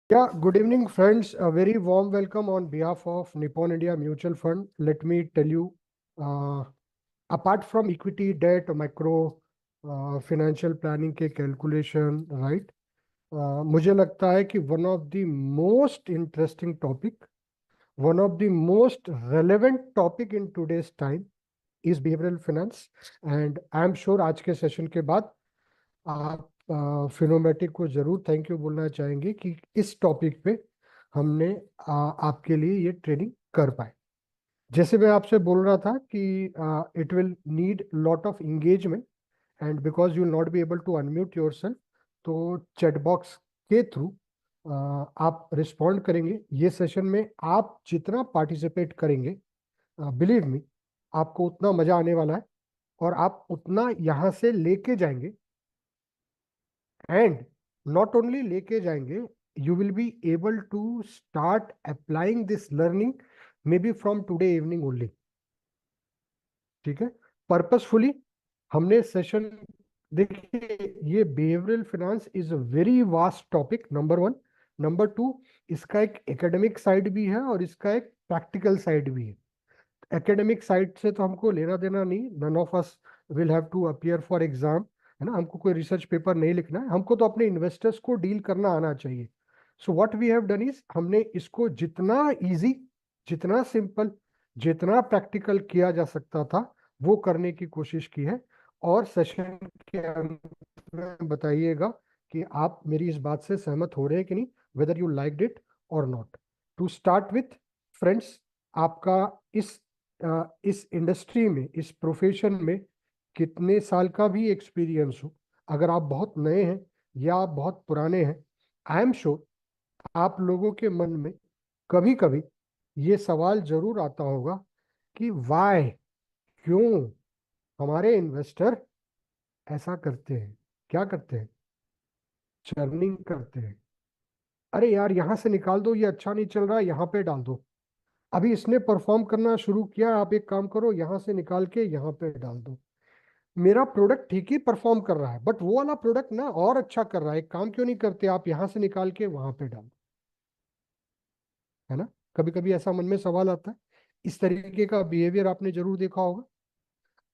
Yeah, good evening, friends. A very warm welcome on behalf of Nippon India Mutual Fund. Let me tell you, uh, apart from equity, debt, macro, financial planning के calculation, right? मुझे लगता है कि one of the most interesting topic, one of the most relevant topic in today's time is behavioral finance. And I am sure आज के session के बाद आप फिनोमेटिक को जरूर थैंक यू बोलना चाहेंगे कि इस टॉपिक पे हमने आपके लिए ये ट्रेनिंग कर पाए। जैसे मैं आपसे बोल रहा था कि it will need lot of engagement and because you will not be able to unmute yourself, तो चैट बॉक्स के थ्रू आप रिस्पॉन्ड करेंगे। ये सेशन में आप जितना पार्टिसिपेट करेंगे, बिलीव मी, आपको उतना मजा आने वाला है और आप उतना यहाँ से लेके जाएंगे। एंड नॉट ओनली लेके जाएंगे, you will be able to start applying this learning maybe from today evening only. ठीक है, पर्पसफुली हमने सेशन, देखिए ये behavioural finance is a very vast topic, number one. Number two, इसका एक academic side भी है और इसका एक प्रैक्टिकल साइड भी है। एकेडमिक साइड से तो हमको लेना देना नहीं, none of us will have to appear for exam, है ना। हमको कोई रिसर्च पेपर नहीं लिखना है, हमको तो अपने इन्वेस्टर्स को डील करना आना चाहिए। So what we have done is, हमने इसको जितना इजी, जितना सिंपल, जितना प्रैक्टिकल किया जा सकता था वो करने की कोशिश की है। और सेशन के अंत में बताइएगा कि आप मेरी इस बात से सहमत हो रहे हैं कि नहीं, वेदर यू लाइक्ड इट और not. To start with, friends, आपका इस इस इंडस्ट्री में, इस प्रोफेशन में कितने साल का भी एक्सपीरियंस हो, अगर आप बहुत नए हैं या आप बहुत पुराने हैं, आई एम श्योर आप लोगों के मन में कभी कभी ये सवाल जरूर आता होगा कि वाई, क्यों हमारे इन्वेस्टर ऐसा करते हैं, क्या करते हैं, चर्निंग करते हैं। अरे यार, यहां से निकाल दो, ये अच्छा नहीं चल रहा, यहाँ पे डाल दो। अभी इसने परफॉर्म करना शुरू किया, आप एक काम करो, यहां से निकाल के यहाँ पे डाल दो। मेरा प्रोडक्ट ठीक ही परफॉर्म कर रहा है बट वो वाला प्रोडक्ट ना और अच्छा कर रहा है, एक काम क्यों नहीं करते आप, यहां से निकाल के वहां पे डाल, है ना। कभी कभी ऐसा मन में सवाल आता है। इस तरीके का बिहेवियर आपने जरूर देखा होगा।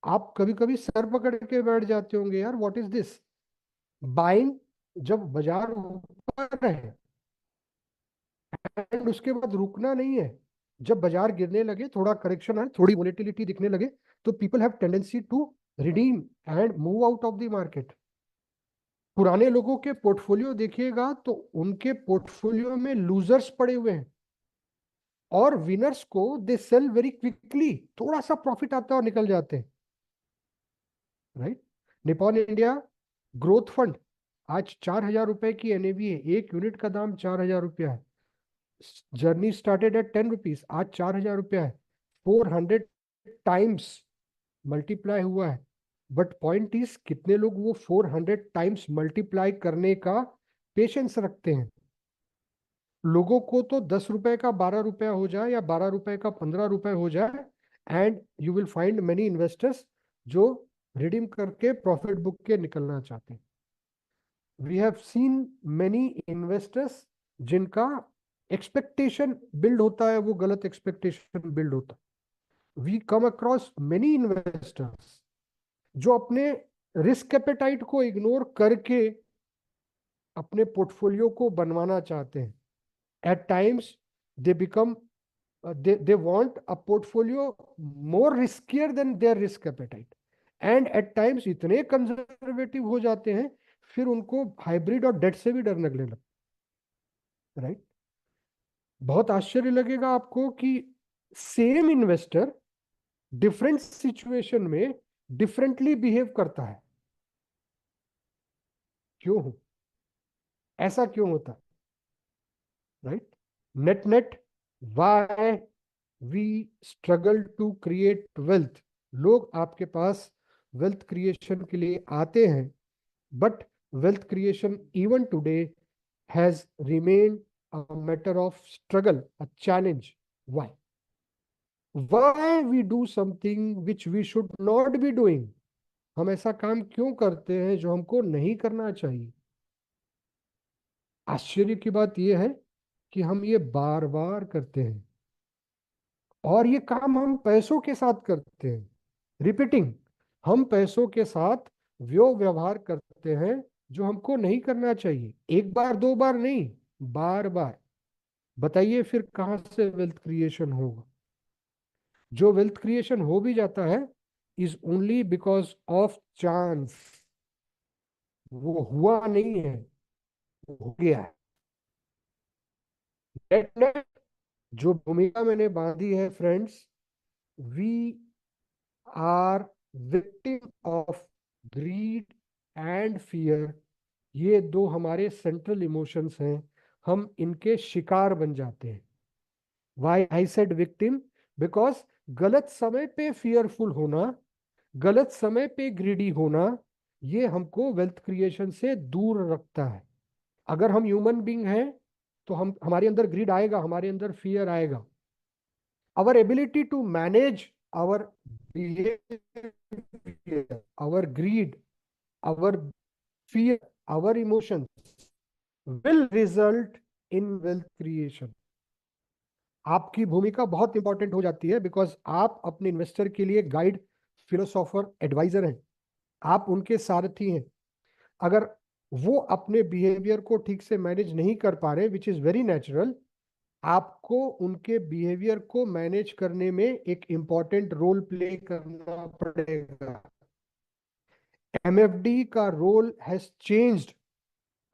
आप कभी कभी सर पकड़ के बैठ जाते होंगे, यार व्हाट इज दिस, बाइंग जब बाजार ऊपर है एंड उसके बाद रुकना नहीं है। जब बाजार गिरने लगे, थोड़ा करेक्शन आए, थोड़ी वोलेटिलिटी दिखने लगे, तो people have tendency to redeem and move out of the market. पुराने लोगों के पोर्टफोलियो देखिएगा तो उनके पोर्टफोलियो में लूजर्स पड़े हुए हैं और विनर्स को दे सेल वेरी क्विकली, थोड़ा सा प्रॉफिट आता है और निकल जाते हैं, right. Nippon India growth fund आज 4,000 रुपए की एनएवी है, एक यूनिट का दाम 4,000 रुपया है। जर्नी स्टार्टेड एट 10 रुपीज, आज 4,000 रुपया है। 400 टाइम्स मल्टीप्लाई हुआ है। बट पॉइंट इज, कितने लोग वो 400 टाइम्स मल्टीप्लाई करने का पेशेंस रखते हैं। लोगों को तो 10 रुपए का 12 रुपया हो जाए या 12 रुपए का 15 रुपए हो जाए, and you will find many investors जो रिडीम करके प्रॉफिट बुक के निकलना चाहते हैं। We have seen many investors जिनका एक्सपेक्टेशन बिल्ड होता है, वो गलत एक्सपेक्टेशन बिल्ड होता है। We come across many investors जो अपने रिस्क एपेटाइट को इग्नोर करके अपने पोर्टफोलियो को बनवाना चाहते हैं। At times they become, they want a portfolio more riskier than their risk appetite, and at times इतने कंजर्वेटिव हो जाते हैं फिर उनको हाइब्रिड और डेट से भी डर लगने लगता, राइट। बहुत आश्चर्य लगेगा आपको कि सेम इन्वेस्टर डिफरेंट सिचुएशन में डिफरेंटली बिहेव करता है। क्यों हो, ऐसा क्यों होता है, right. Net net, why we struggle to create wealth. लोग आपके पास वेल्थ क्रिएशन के लिए आते हैं, but wealth creation even today has remain a matter of struggle, a challenge. Why we do something which we should not be doing. हम ऐसा काम क्यों करते हैं जो हमको नहीं करना चाहिए। आश्चर्य की बात यह है कि हम ये बार बार करते हैं, और ये काम हम पैसों के साथ करते हैं। रिपीटिंग, हम पैसों के साथ वो व्यवहार करते हैं जो हमको नहीं करना चाहिए। एक बार दो बार नहीं, बार बार। बताइए फिर कहां से वेल्थ क्रिएशन होगा? जो वेल्थ क्रिएशन हो भी जाता है is only because of chance. वो हुआ नहीं है, वो हो गया है। नेट नेट जो भूमिका मैंने बांधी है friends, we are victim of greed and fear. ये दो हमारे सेंट्रल इमोशंस हैं, हम इनके शिकार बन जाते हैं। Why I said victim? Because गलत समय पे फियरफुल होना, गलत समय पे ग्रीडी होना, ये हमको वेल्थ क्रिएशन से दूर रखता है। अगर हम ह्यूमन बींग हैं तो हम, हमारे अंदर ग्रीड आएगा, हमारे अंदर फियर आएगा। our ability to manage our behavior, our greed, our fear, our emotions will result in wealth creation. आपकी भूमिका बहुत इंपॉर्टेंट हो जाती है, बिकॉज आप अपने इन्वेस्टर के लिए गाइड, फिलोसोफर, एडवाइजर हैं। आप उनके सारथी हैं। अगर वो अपने बिहेवियर को ठीक से मैनेज नहीं कर पा रहे, विच इज वेरी नेचुरल, आपको उनके बिहेवियर को मैनेज करने में एक इंपॉर्टेंट रोल प्ले करना पड़ेगा। एमएफडी का रोल हैज चेंज्ड।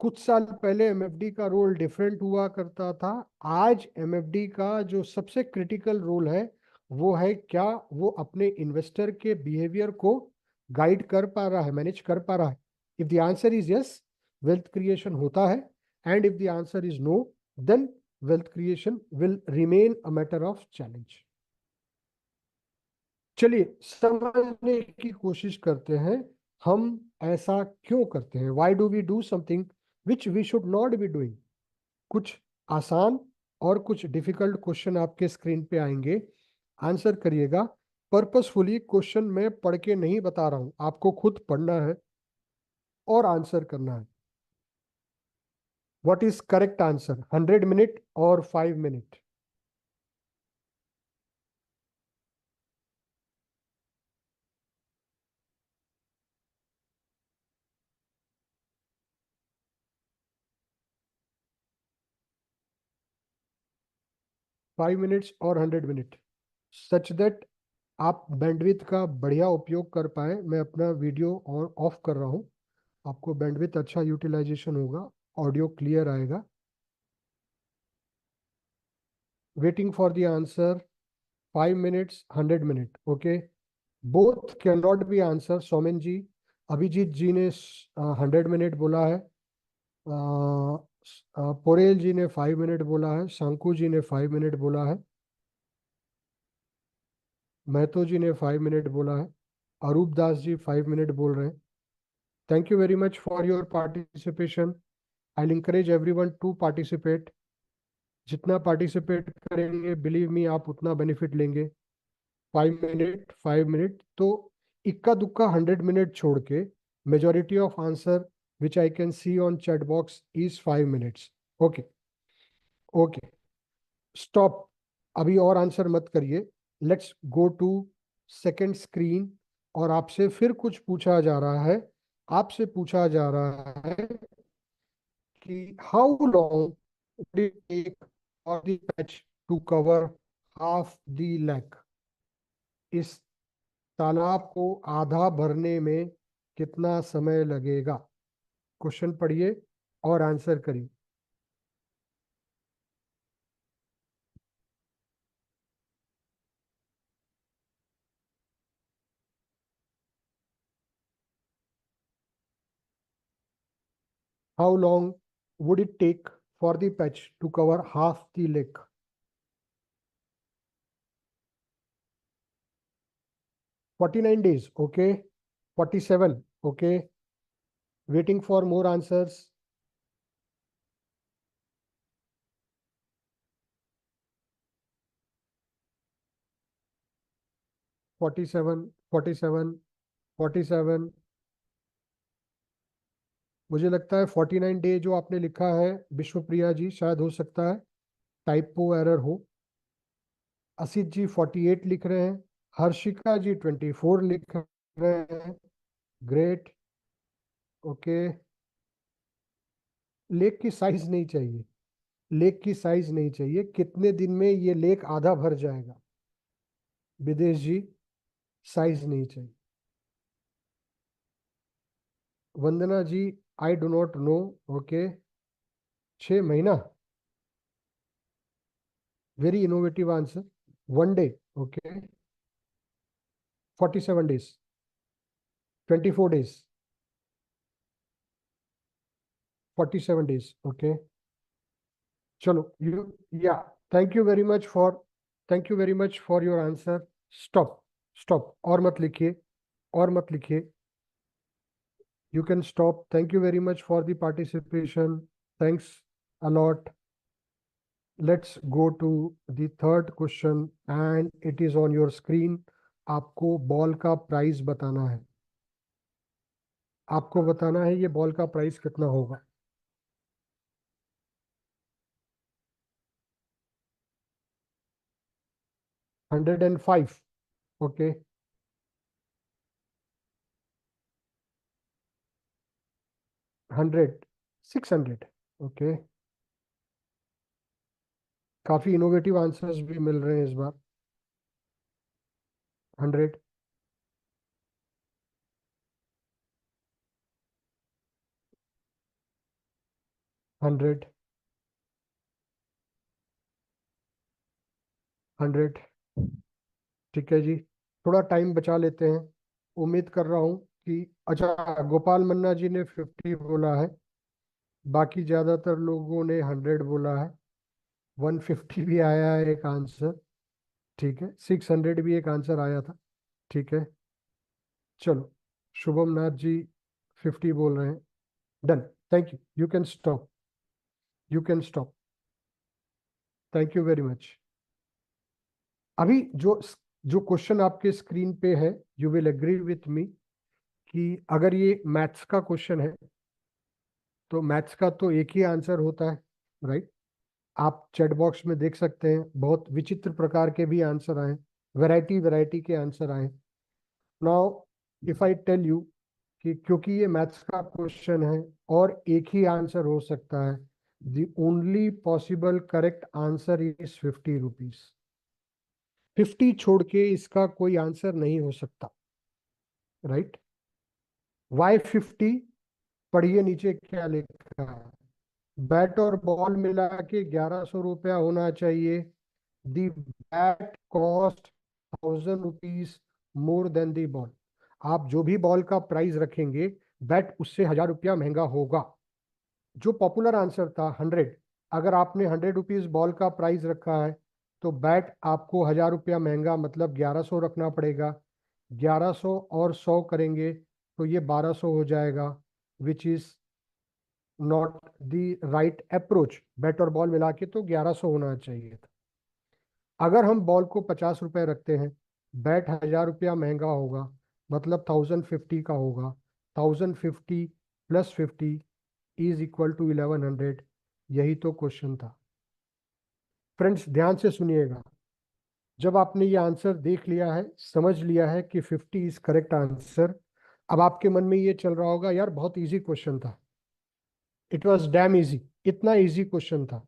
कुछ साल पहले एमएफडी का रोल डिफरेंट हुआ करता था। आज एमएफडी का जो सबसे क्रिटिकल रोल है वो है, क्या वो अपने इन्वेस्टर के बिहेवियर को गाइड कर पा रहा है, मैनेज कर पा रहा है? If the answer is yes, wealth creation होता है। And if the answer is no, then wealth creation will remain a matter of challenge. चलिए समझने की कोशिश करते हैं, हम ऐसा क्यों करते हैं? Why do we do something which we should not be doing? कुछ आसान और कुछ डिफिकल्ट क्वेश्चन आपके स्क्रीन पे आएंगे, आंसर करिएगा। पर्पसफुली क्वेश्चन मैं पढ़ के नहीं बता रहा हूं, आपको खुद पढ़ना है और आंसर करना है। What is correct answer, 100 minute और 5 मिनट? 5 मिनट्स और 100 मिनट, सच दैट आप बैंडविड्थ का बढ़िया उपयोग कर पाए। मैं अपना वीडियो और ऑफ कर रहा हूँ, आपको बैंडविड्थ अच्छा यूटिलाइजेशन होगा, ऑडियो क्लियर आएगा। Waiting for the answer, 5 minutes, 100 minute, okay. Both can not be answer. Somen ji, Abhijeet ji ने 100 मिनट बोला है, पोरेल जी ने 5 मिनट बोला है, शंकु जी ने 5 मिनट बोला है, महतो जी ने 5 मिनट बोला है, अरूप दास जी 5 मिनट बोल रहे हैं। Thank you very much for your participation. I'll encourage everyone to participate. जितना पार्टिसिपेट करेंगे, बिलीव मी, आप उतना बेनिफिट लेंगे। 5 मिनट, 5 मिनट, तो इक्का दुक्का 100 मिनट छोड़ के majority of answer which I can see on chat box is 5 minutes. Okay, okay, stop. अभी और आंसर मत करिए। Let's go to second screen. और आपसे फिर कुछ पूछा जा रहा है, आपसे पूछा जा रहा है कि how long would it take for the patch to cover half the lake? इस तालाब को आधा भरने में कितना समय लगेगा? क्वेश्चन पढ़िए और आंसर करिए। How long would it take for the patch to cover half the lake? 49 days, okay. 47, okay. Waiting for more answers. 47, 47, 47। मुझे लगता है 49 डे जो आपने लिखा है विश्वप्रिया जी, शायद हो सकता है टाइपो एरर हो। असित जी 48 लिख रहे हैं, हर्षिका जी 24 लिख रहे हैं, ग्रेट, ओके। लेक की साइज नहीं चाहिए, लेक की साइज नहीं चाहिए, कितने दिन में ये लेक आधा भर जाएगा? विदेश जी साइज नहीं चाहिए। Vandana ji I do not know, okay. 6 महीना, very innovative answer. 1 day, okay. 47 days, 24 days, 47 days, okay. चलो you, yeah, thank you very much for, thank you very much for your answer. Stop, stop, और मत लिखिए, और मत लिखिए। You can stop. Thank you very much for the participation. Thanks a lot. Let's go to the third question and it is on your screen. आपको ball का price बताना है, आपको बताना है ये बॉल का प्राइस कितना होगा। $105, ओके। 100, 600, ओके। काफी इनोवेटिव आंसर्स भी मिल रहे हैं इस बार। 100, 100, 100, ठीक है जी। थोड़ा टाइम बचा लेते हैं। उम्मीद कर रहा हूँ कि, अच्छा, गोपाल मन्ना जी ने 50 बोला है, बाकी ज्यादातर लोगों ने 100 बोला है। 150 भी आया है एक आंसर, ठीक है। 600 भी एक आंसर आया था, ठीक है। चलो, शुभम नाथ जी 50 बोल रहे हैं, done. Thank you, you can stop, you can stop, thank you very much. अभी जो जो क्वेश्चन आपके स्क्रीन पे है, you will agree with me कि अगर ये मैथ्स का क्वेश्चन है तो मैथ्स का तो एक ही आंसर होता है, राइट। आप चैट बॉक्स में देख सकते हैं, बहुत विचित्र प्रकार के भी आंसर आए, वैरायटी वैरायटी के आंसर आए। Now if I tell you कि क्योंकि ये मैथ्स का क्वेश्चन है और एक ही आंसर हो सकता है, the only possible correct answer is 50 rupees. 50 छोड़ के इसका कोई आंसर नहीं हो सकता, राइट। वाई 50? पढ़िए नीचे क्या लिखा है। बैट और बॉल मिला के 1100 रुपया होना चाहिए। The bat cost 1000 rupees more than the ball. आप जो भी बॉल का प्राइस रखेंगे, बैट उससे 1000 रुपया महंगा होगा। जो पॉपुलर आंसर था 100, अगर आपने 100 रुपीज बॉल का प्राइस रखा है तो बैट आपको 1000 रुपया महंगा, मतलब 1100 रखना पड़ेगा। 1100 और 100 करेंगे तो ये 1200 हो जाएगा, which is not the right approach. Bat और बॉल मिला के तो 1100 होना चाहिए था। अगर हम बॉल को 50 रुपए रखते हैं, बैट 1000 रुपया महंगा होगा, मतलब 1050 का होगा। 1050 प्लस 50 इज इक्वल टू 1100। यही तो क्वेश्चन था। फ्रेंड्स ध्यान से सुनिएगा, जब आपने ये आंसर देख लिया है, समझ लिया है कि 50 इज करेक्ट आंसर, अब आपके मन में ये चल रहा होगा, यार बहुत इजी क्वेश्चन था, इट वॉज डैम इजी, इतना इजी क्वेश्चन था,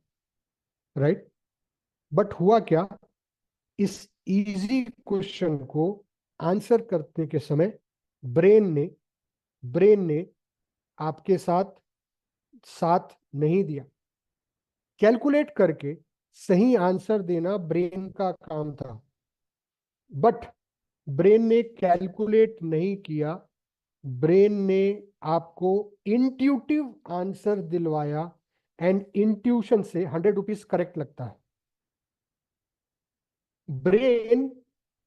राइट। बट हुआ क्या, इस इजी क्वेश्चन को आंसर करने के समय ब्रेन ने ब्रेन ने आपके साथ साथ नहीं दिया। कैलकुलेट करके सही आंसर देना ब्रेन का काम था, बट ब्रेन ने कैलकुलेट नहीं किया। ब्रेन ने आपको इंट्यूटिव आंसर दिलवाया, एंड इंट्यूशन से 100 रुपीज करेक्ट लगता है। ब्रेन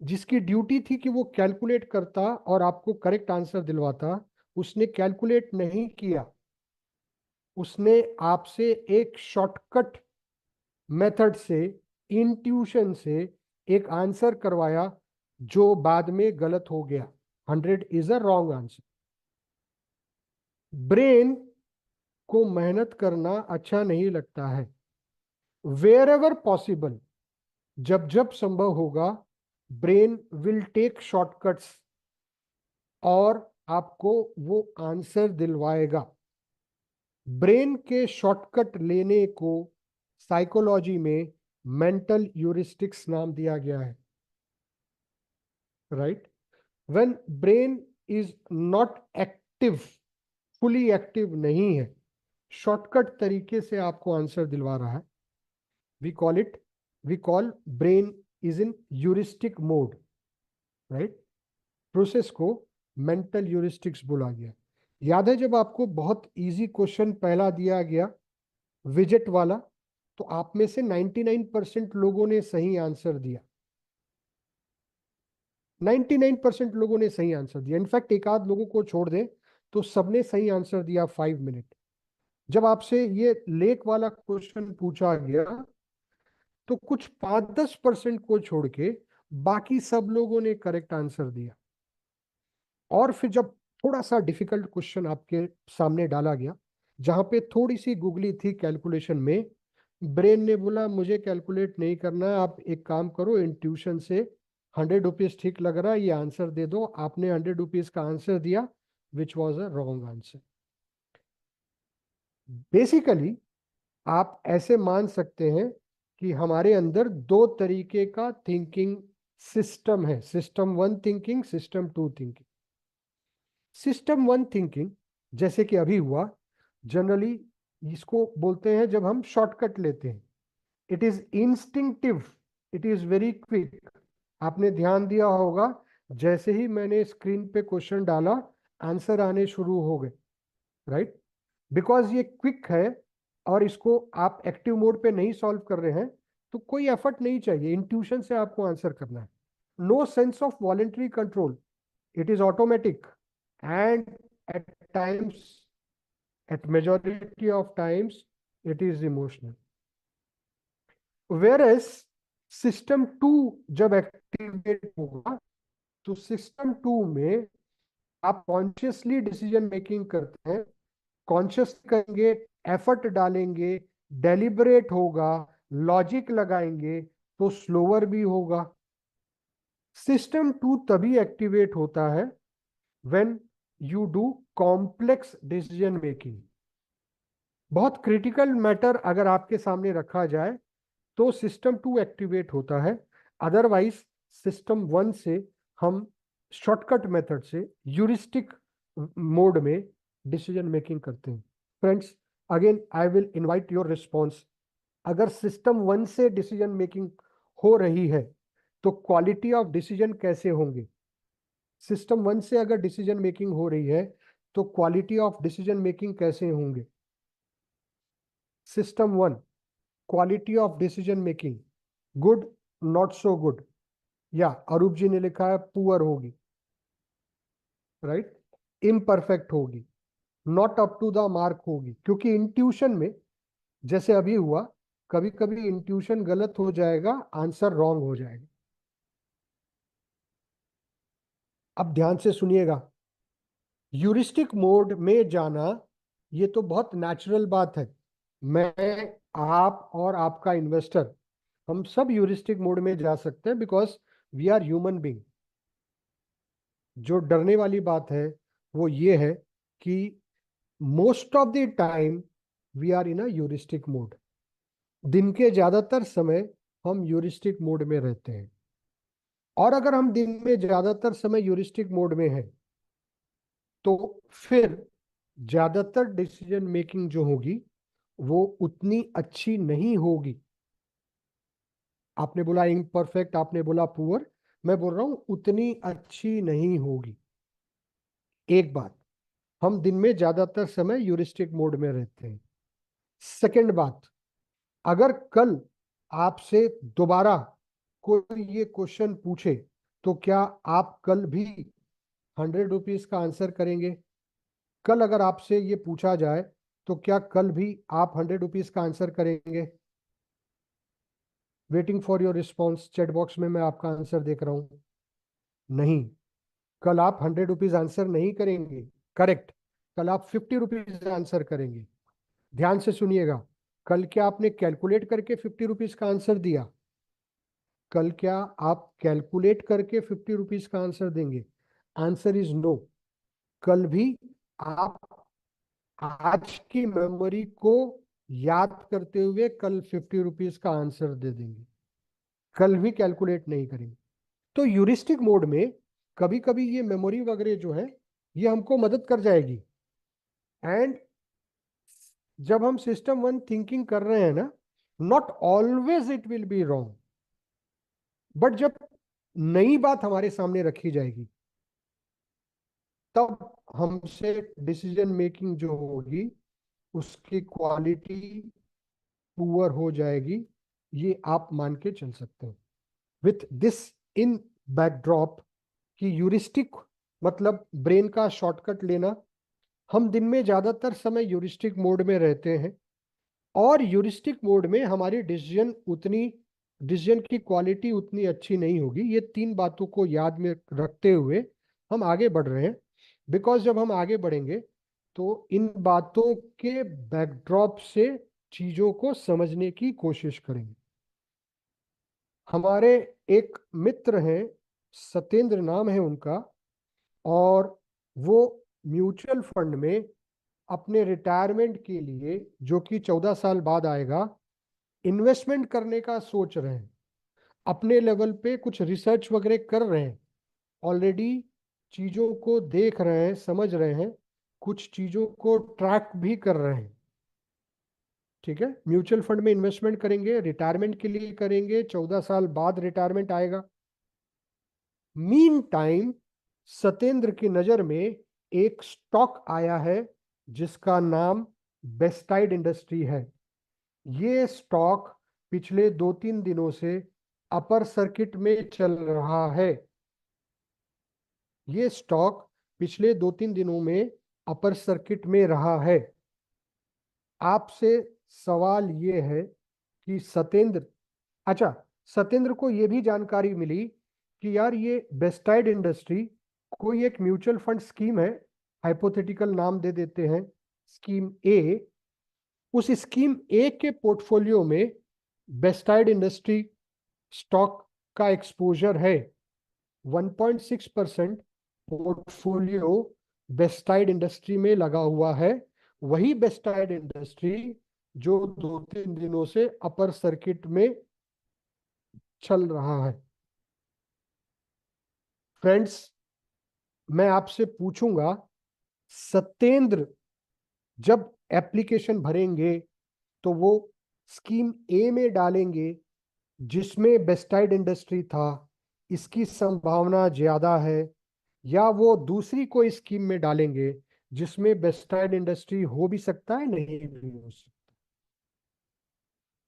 जिसकी ड्यूटी थी कि वो कैलकुलेट करता और आपको करेक्ट आंसर दिलवाता, उसने कैलकुलेट नहीं किया। उसने आपसे एक शॉर्टकट मेथड से, इंट्यूशन से एक आंसर करवाया जो बाद में गलत हो गया। 100 is a wrong answer. Brain को मेहनत करना अच्छा नहीं लगता है, वेयर एवर पॉसिबल, जब जब संभव होगा, ब्रेन विल टेक शॉर्टकट्स और आपको वो आंसर दिलवाएगा। ब्रेन के शॉर्टकट लेने को साइकोलॉजी में मेंटल यूरिस्टिक्स नाम दिया गया है, right. When brain is not active, fully active नहीं है, शॉर्टकट तरीके से आपको आंसर दिलवा रहा है, we call brain is in heuristic mode, right. Process को मेंटल यूरिस्टिक्स बोला गया। याद है जब आपको बहुत इजी क्वेश्चन पहला दिया गया विजेट वाला, तो आप में से 99% लोगों ने सही आंसर दिया। 99% लोगों ने सही आंसर दिया। इनफैक्ट एक आध लोगों को छोड़ दें तो सबने सही आंसर दिया 5 मिनट। जब आपसे ये लेक वाला क्वेश्चन पूछा गया तो कुछ 5-10% को छोड़ के बाकी सब लोगों ने करेक्ट आंसर दिया। और फिर जब थोड़ा सा डिफिकल्ट क्वेश्चन आपके सामने डाला गया, जहां पे थोड़ी सी गुगली थी कैलकुलेशन में, ब्रेन ने बोला मुझे कैलकुलेट नहीं करना है, आप एक काम करो, इंट्यूशन से 100 रुपीज ठीक लग रहा है, ये आंसर दे दो। आपने 100 रुपीज का आंसर दिया which was a wrong answer. Basically आप ऐसे मान सकते हैं कि हमारे अंदर दो तरीके का थिंकिंग सिस्टम है, system 1 thinking, system 2 thinking. System 1 thinking जैसे कि अभी हुआ, जनरली इसको बोलते हैं जब हम शॉर्टकट लेते हैं, it is instinctive, it is very quick. आपने ध्यान दिया होगा, जैसे ही मैंने स्क्रीन पे क्वेश्चन डाला आंसर आने शुरू हो गए, राइट। बिकॉज ये क्विक है और इसको आप एक्टिव मोड पे नहीं सॉल्व कर रहे हैं, तो कोई एफर्ट नहीं चाहिए, इंट्यूशन से आपको आंसर करना है। No sense of voluntary control, it is automatic, and at times, at majority of times, it is emotional. Whereas system 2 जब एक्टिवेट होगा तो सिस्टम 2 में आप कॉन्शियसली डिसीजन मेकिंग करते हैं, कॉन्शियस करेंगे, एफर्ट डालेंगे, डेलिबरेट होगा, लॉजिक लगाएंगे तो स्लोअर भी होगा। सिस्टम 2 तभी एक्टिवेट होता है when you do complex decision making। बहुत क्रिटिकल मैटर अगर आपके सामने रखा जाए तो सिस्टम 2 एक्टिवेट होता है, अदरवाइज सिस्टम 1 से हम शॉर्टकट मेथड से यूरिस्टिक मोड में डिसीजन मेकिंग करते हैं। Friends, again I will invite your response. अगर सिस्टम 1 से डिसीजन मेकिंग हो रही है तो क्वालिटी ऑफ डिसीजन कैसे होंगे? सिस्टम 1 से अगर डिसीजन मेकिंग हो रही है तो क्वालिटी ऑफ डिसीजन मेकिंग कैसे होंगे? System 1, quality of decision making good, not so good, या अरूप जी ने लिखा है पुअर होगी, राइट, इम्परफेक्ट होगी, not up to the mark होगी। क्योंकि इंट्यूशन में जैसे अभी हुआ, कभी कभी इंट्यूशन गलत हो जाएगा, आंसर रॉन्ग हो जाएगा। अब ध्यान से सुनिएगा, यूरिस्टिक मोड में जाना ये तो बहुत नेचुरल बात है। मैं, आप और आपका इन्वेस्टर, हम सब यूरिस्टिक मोड में जा सकते हैं because we are human being. जो डरने वाली बात है वो ये है कि most of the time we are in a heuristic mode. दिन के ज्यादातर समय हम यूरिस्टिक मोड में रहते हैं, और अगर हम दिन में ज्यादातर समय यूरिस्टिक मोड में हैं तो फिर ज्यादातर डिसीजन मेकिंग जो होगी वो उतनी अच्छी नहीं होगी। आपने बोला इम्परफेक्ट, आपने बोला पुअर, मैं बोल रहा हूं उतनी अच्छी नहीं होगी। एक बात, हम दिन में ज्यादातर समय यूरिस्टिक मोड में रहते हैं। सेकंड बात, अगर कल आपसे दोबारा कोई ये क्वेश्चन पूछे तो क्या आप कल भी 100 रुपीज का आंसर करेंगे? कल अगर आपसे ये पूछा जाए तो क्या कल भी आप 100 रुपीज का आंसर करेंगे? Waiting for your response, chat box में मैं आपका आंसर देख रहा हूं। नहीं, कल आप 100 रुपीज आंसर नहीं करेंगे, करेक्ट। कल आप 50 रुपीज आंसर करेंगे। ध्यान से सुनिएगा, कल क्या आपने कैलकुलेट करके 50 रुपीज का आंसर दिया? कल क्या आप कैलकुलेट करके 50 रुपीज का आंसर देंगे? Answer is no. कल भी आप आज की मेमोरी को याद करते हुए कल 50 रुपीज का आंसर दे देंगे, कल भी कैलकुलेट नहीं करेंगे। तो यूरिस्टिक मोड में कभी कभी ये मेमोरी वगैरह जो है ये हमको मदद कर जाएगी। एंड जब हम सिस्टम वन थिंकिंग कर रहे हैं ना, not always it will be wrong, but जब नई बात हमारे सामने रखी जाएगी तब हमसे डिसीजन मेकिंग जो होगी उसकी क्वालिटी पुअर हो जाएगी, ये आप मान के चल सकते हैं। विथ दिस इन बैकड्रॉप कि यूरिस्टिक मतलब ब्रेन का शॉर्टकट लेना, हम दिन में ज्यादातर समय यूरिस्टिक मोड में रहते हैं और यूरिस्टिक मोड में हमारी डिसीजन की क्वालिटी उतनी अच्छी नहीं होगी। ये तीन बातों को याद में रखते हुए हम आगे बढ़ रहे हैं, बिकॉज जब हम आगे बढ़ेंगे तो इन बातों के बैकड्रॉप से चीजों को समझने की कोशिश करेंगे। हमारे एक मित्र हैं, सत्येंद्र नाम है उनका, और वो म्यूचुअल फंड में अपने रिटायरमेंट के लिए, जो कि 14 साल बाद आएगा, इन्वेस्टमेंट करने का सोच रहे हैं। अपने लेवल पे कुछ रिसर्च वगैरह कर रहे हैं, ऑलरेडी चीजों को देख रहे हैं, समझ रहे हैं, कुछ चीजों को ट्रैक भी कर रहे हैं। ठीक है, म्यूचुअल फंड में इन्वेस्टमेंट करेंगे, रिटायरमेंट के लिए करेंगे, 14 साल बाद रिटायरमेंट आएगा। मीन टाइम सत्येंद्र की नजर में एक स्टॉक आया है जिसका नाम बेस्टाइड इंडस्ट्री है। ये स्टॉक पिछले 2-3 दिनों से अपर सर्किट में चल रहा है। ये स्टॉक पिछले 2-3 दिनों में अपर सर्किट में रहा है। आपसे सवाल ये है कि सत्येंद्र, अच्छा, सत्येंद्र को ये भी जानकारी मिली कि यार ये बेस्टाइड इंडस्ट्री कोई एक म्यूचुअल फंड स्कीम है, हाइपोथेटिकल नाम दे देते हैं स्कीम ए। उस स्कीम ए के पोर्टफोलियो में बेस्टाइड इंडस्ट्री स्टॉक का एक्सपोजर है। 1.6% पोर्टफोलियो बेस्टाइड इंडस्ट्री में लगा हुआ है। वही बेस्टाइड इंडस्ट्री जो 2-3 दिनों से अपर सर्किट में चल रहा है। फ्रेंड्स, मैं आपसे पूछूंगा, सत्येंद्र जब एप्लीकेशन भरेंगे तो वो स्कीम ए में डालेंगे जिसमें बेस्टाइड इंडस्ट्री था, इसकी संभावना ज्यादा है, या वो दूसरी कोई स्कीम में डालेंगे जिसमें बेस्टाइड इंडस्ट्री हो भी सकता है, नहीं भी हो सकता?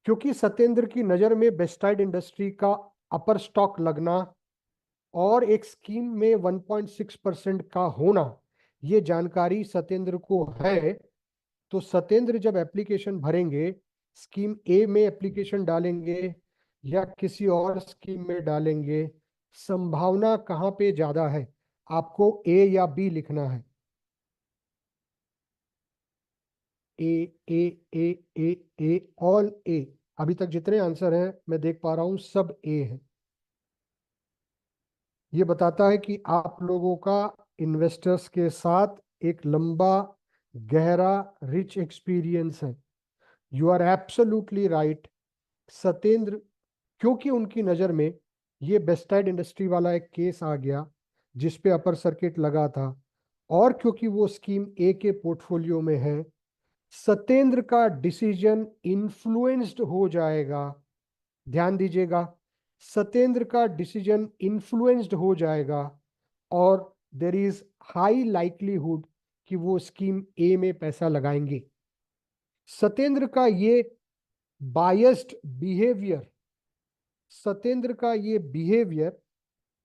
क्योंकि सत्येंद्र की नजर में बेस्टाइड इंडस्ट्री का अपर स्टॉक लगना और एक स्कीम में 1.6% का होना, ये जानकारी सत्येंद्र को है। तो सत्येंद्र जब एप्लीकेशन भरेंगे, स्कीम ए में एप्लीकेशन डालेंगे या किसी और स्कीम में डालेंगे, संभावना कहां पे ज्यादा है? आपको ए या बी लिखना है। ए ए ए ए ए, ऑल ए। अभी तक जितने आंसर हैं मैं देख पा रहा हूं सब ए है। ये बताता है कि आप लोगों का इन्वेस्टर्स के साथ एक लंबा, गहरा, रिच एक्सपीरियंस है। You are absolutely right Satyendra, क्योंकि उनकी नज़र में ये बेस्टाइड इंडस्ट्री वाला एक केस आ गया जिस पे अपर सर्किट लगा था, और क्योंकि वो स्कीम ए के पोर्टफोलियो में है, सत्येंद्र का डिसीजन इन्फ्लुएंस्ड हो जाएगा। ध्यान दीजिएगा, सत्येंद्र का डिसीजन इन्फ्लुएंस्ड हो जाएगा और देर इज हाई लाइकलीहुड कि वो स्कीम ए में पैसा लगाएंगे। सत्येंद्र का ये बायस्ड बिहेवियर, सत्येंद्र का ये बिहेवियर,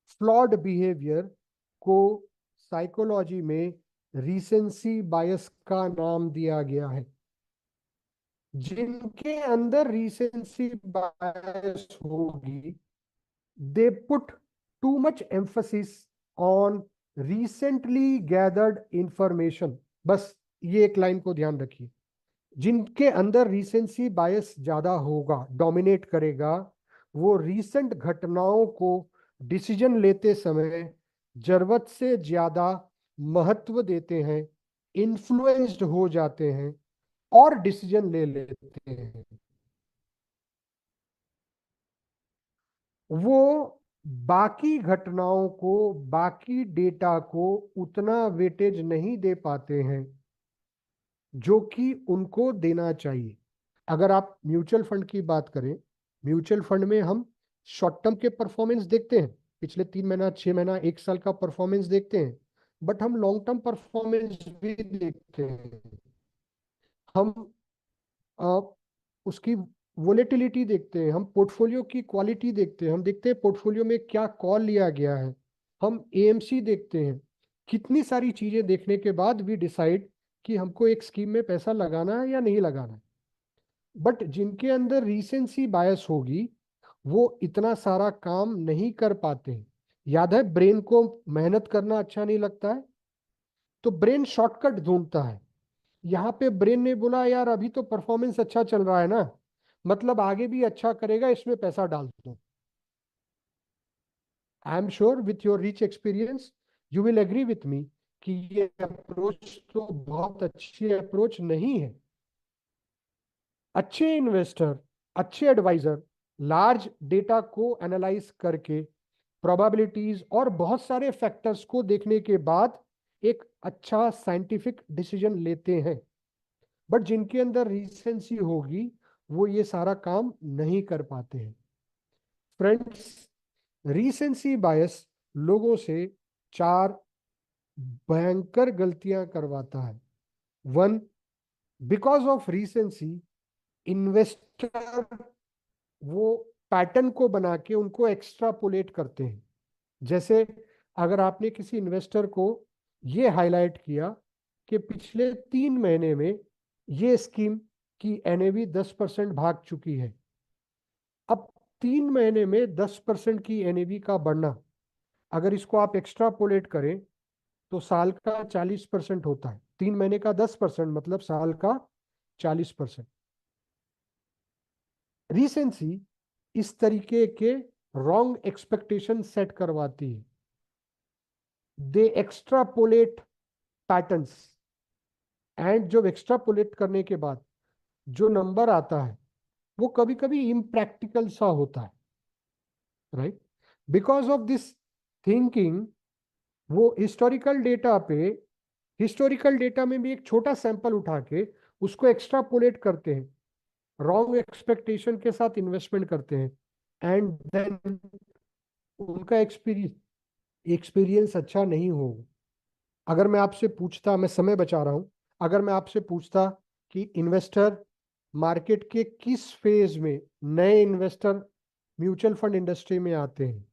फ्लॉड बिहेवियर को साइकोलॉजी में रीसेंसी बायस का नाम दिया गया है। जिनके अंदर रीसेंसी बायस होगी, they put too much emphasis on recently gathered information। बस ये एक लाइन को ध्यान रखिए, जिनके अंदर रीसेंसी बायस ज्यादा होगा, डोमिनेट करेगा, वो रीसेंट घटनाओं को डिसीजन लेते समय जरूरत से ज्यादा महत्व देते हैं, इन्फ्लुएंस्ड हो जाते हैं और डिसीजन ले लेते हैं। वो बाकी घटनाओं को, बाकी डेटा को उतना वेटेज नहीं दे पाते हैं जो कि उनको देना चाहिए। अगर आप म्यूचुअल फंड की बात करें, म्यूचुअल फंड में हम शॉर्ट टर्म के परफॉर्मेंस देखते हैं, पिछले 3 महीना, 6 महीना, 1 साल का परफॉर्मेंस देखते हैं, बट हम लॉन्ग टर्म परफॉर्मेंस भी देखते हैं। हम अ, उसकी वोलेटिलिटी देखते हैं, हम पोर्टफोलियो की क्वालिटी देखते हैं, हम देखते हैं पोर्टफोलियो में क्या कॉल लिया गया है, हम एएमसी देखते हैं। कितनी सारी चीजें देखने के बाद वी डिसाइड कि हमको एक स्कीम में पैसा लगाना है या नहीं लगाना है। बट जिनके अंदर रीसेंसी बायस होगी, वो इतना सारा काम नहीं कर पाते हैं। याद है, ब्रेन को मेहनत करना अच्छा नहीं लगता है, तो ब्रेन शॉर्टकट ढूंढता है। यहाँ पे ब्रेन ने बोला यार अभी तो परफॉर्मेंस अच्छा चल रहा है ना, मतलब आगे भी अच्छा करेगा, इसमें पैसा डाल दो। I am sure with your rich experience you will agree with me कि ये अप्रोच तो बहुत अच्छी अप्रोच नहीं है। अच्छे इन्वेस्टर, अच्छे एडवाइजर लार्ज डेटा को एनालाइज करके, प्रोबेबिलिटीज और बहुत सारे फैक्टर्स को देखने के बाद एक अच्छा साइंटिफिक डिसीजन लेते हैं। बट जिनके अंदर रीसेंसी होगी, वो ये सारा काम नहीं कर पाते हैं। फ्रेंड्स, रीसेंसी बायस लोगों से 4 भयंकर गलतियां करवाता है। 1, बिकॉज ऑफ रीसेंसी इन्वेस्टर वो पैटर्न को बना के उनको एक्स्ट्रापोलेट करते हैं। जैसे अगर आपने किसी इन्वेस्टर को ये हाईलाइट किया कि पिछले 3 महीने में ये स्कीम की एनएवी 10% भाग चुकी है। अब 3 महीने में 10% की एनएवी का बढ़ना, अगर इसको आप एक्स्ट्रापोलेट करें तो साल का 40% होता है। 3 महीने का 10% मतलब साल का 40%। रिसेंसी इस तरीके के रॉन्ग एक्सपेक्टेशन सेट करवाती है। दे एक्स्ट्रापोलेट पैटर्न्स, एंड जब एक्स्ट्रापोलेट करने के बाद जो नंबर आता है वो कभी कभी इम्प्रैक्टिकल सा होता है, right. Because of this thinking वो हिस्टोरिकल डेटा में भी एक छोटा सैंपल उठा के उसको एक्स्ट्रापोलेट करते हैं, रॉन्ग एक्सपेक्टेशन के साथ इन्वेस्टमेंट करते हैं, एंड देन उनका एक्सपीरियंस अच्छा नहीं होगा। अगर मैं आपसे पूछता, मैं समय बचा रहा हूं, अगर मैं आपसे पूछता कि इन्वेस्टर मार्केट के किस फेज में नए इन्वेस्टर म्यूचुअल फंड इंडस्ट्री में आते हैं,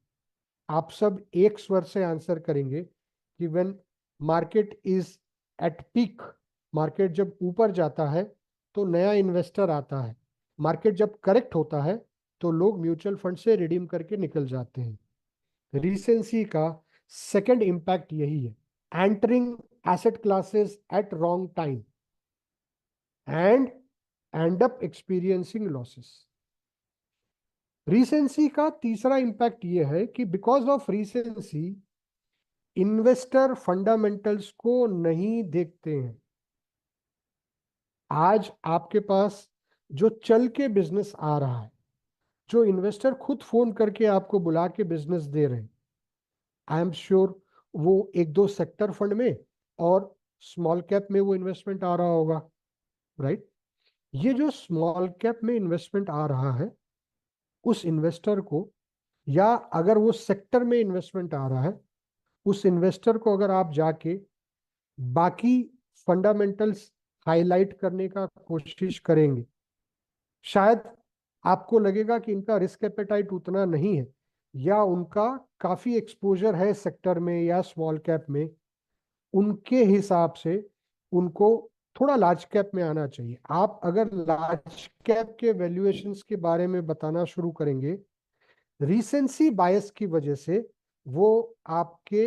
आप सब एक स्वर से आंसर करेंगे कि when market is at peak, market जब ऊपर जाता है तो नया इन्वेस्टर आता है, मार्केट जब करेक्ट होता है तो लोग म्यूचुअल फंड से रिडीम करके निकल जाते हैं। रिसेंसी का सेकंड इम्पैक्ट यही है, entering asset classes at wrong time and and up experiencing losses. Recency का तीसरा इंपैक्ट यह है कि because of recency investor fundamentals को नहीं देखते हैं। आज आपके पास जो चल के बिजनेस आ रहा है, जो इन्वेस्टर खुद फोन करके आपको बुला के बिजनेस दे रहे हैं, आई एम श्योर वो 1-2 सेक्टर फंड में और स्मॉल कैप में वो इन्वेस्टमेंट आ रहा होगा, राइट। ये जो स्मॉल कैप में इन्वेस्टमेंट आ रहा है, उस इन्वेस्टर को, या अगर वो सेक्टर में इन्वेस्टमेंट आ रहा है, उस इन्वेस्टर को अगर आप जाके बाकी फंडामेंटल्स हाईलाइट करने का कोशिश करेंगे, शायद आपको लगेगा कि इनका रिस्क एपेटाइट उतना नहीं है, या उनका काफी एक्सपोजर है सेक्टर में या स्मॉल कैप में, उनके हिसाब से उनको थोड़ा लार्ज कैप में आना चाहिए। आप अगर लार्ज कैप के वैल्यूएशंस के बारे में बताना शुरू करेंगे, रीसेंसी बायस की वजह से वो आपके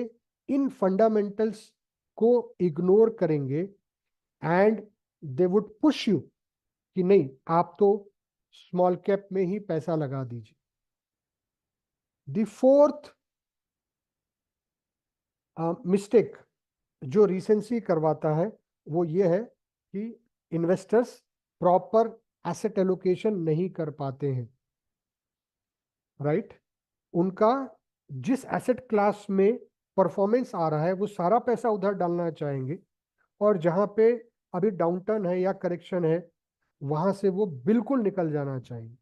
इन फंडामेंटल्स को इग्नोर करेंगे and they would push you कि नहीं, आप तो स्मॉल कैप में ही पैसा लगा दीजिए। द फोर्थ मिस्टेक जो रिसेंसी करवाता है वो ये है कि इन्वेस्टर्स प्रॉपर एसेट एलोकेशन नहीं कर पाते हैं, राइट। उनका जिस एसेट क्लास में परफॉर्मेंस आ रहा है वो सारा पैसा उधर डालना चाहेंगे, और जहां पे अभी डाउनटर्न है या करेक्शन है वहां से वो बिल्कुल निकल जाना चाहिए।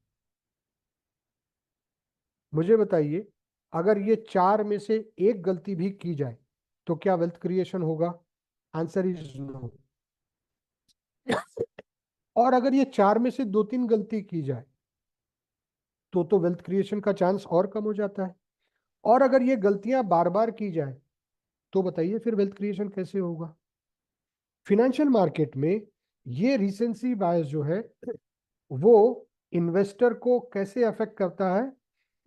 मुझे बताइए, अगर ये चार में से एक गलती भी की जाए तो क्या वेल्थ क्रिएशन होगा? Answer is no. और अगर ये चार में से दो तीन गलती की जाए तो वेल्थ क्रिएशन का चांस और कम हो जाता है। और अगर ये गलतियां बार बार की जाए तो बताइए फिर वेल्थ क्रिएशन कैसे होगा? फिनेंशियल मार्केट में ये रिसेंसी बायस जो है वो इन्वेस्टर को कैसे अफेक्ट करता है?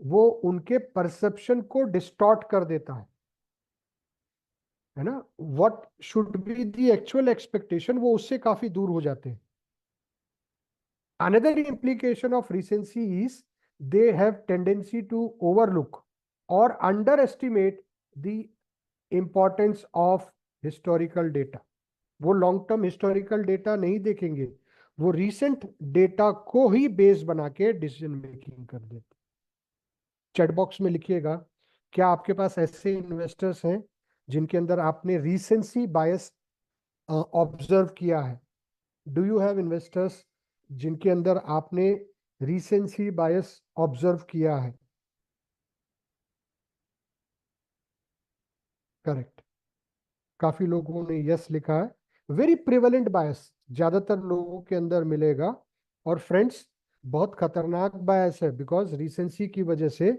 वो उनके परसेप्शन को डिस्टॉर्ट कर देता है ना। What should be the actual expectation, वो उससे काफी दूर हो जाते हैं। Another implication of recency is they have tendency to overlook or underestimate the importance of historical data. वो लॉन्ग टर्म हिस्टोरिकल डेटा नहीं देखेंगे, वो रिसेंट डेटा को ही बेस बना के डिसीजन मेकिंग कर देते। चैट बॉक्स में लिखिएगा, क्या आपके पास ऐसे इन्वेस्टर्स हैं जिनके अंदर आपने रीसेंसी बायस ऑब्जर्व किया है? डू यू हैव इन्वेस्टर्स जिनके अंदर आपने रीसेंसी बायस ऑब्जर्व किया है? करेक्ट, काफी लोगों ने यस लिखा है। वेरी प्रिवेलेंट बायस ज्यादातर लोगों के अंदर मिलेगा। और फ्रेंड्स, बहुत खतरनाक बायस है, बिकॉज रिसेंसी की वजह से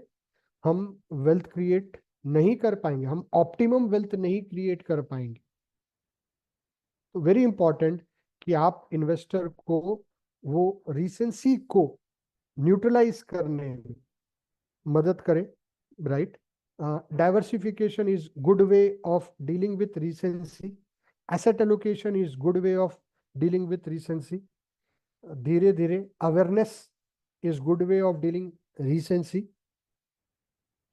हम वेल्थ क्रिएट नहीं कर पाएंगे, हम ऑप्टिमम वेल्थ नहीं क्रिएट कर पाएंगे। तो वेरी इंपॉर्टेंट कि आप इन्वेस्टर को वो रिसेंसी को न्यूट्रलाइज करने में मदद करें, right. Diversification is good way of dealing with recency, asset allocation is good way of dealing with recency, धीरे धीरे awareness is good way of dealing recency.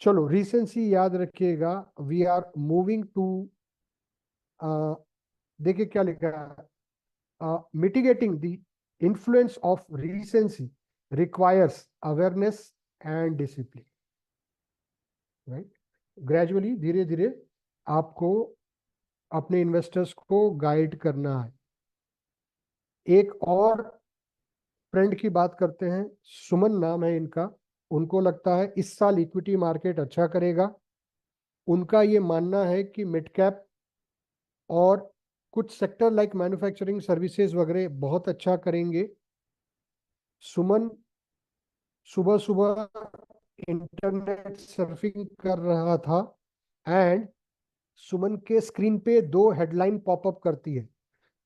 चलो, रिसेंसी याद रखिएगा। वी आर मूविंग टू, देखिए क्या लिखा है, mitigating the influence of recency requires awareness and discipline, right. Gradually, धीरे धीरे आपको अपने इन्वेस्टर्स को गाइड करना है। एक और फ्रेंड की बात करते हैं, सुमन नाम है इनका। उनको लगता है इस साल इक्विटी मार्केट अच्छा करेगा। उनका ये मानना है कि मिड कैप और कुछ सेक्टर लाइक मैन्युफैक्चरिंग सर्विसेज वगैरह बहुत अच्छा करेंगे। सुमन सुबह सुबह इंटरनेट सर्फिंग कर रहा था एंड सुमन के स्क्रीन पे दो हेडलाइन पॉपअप करती है।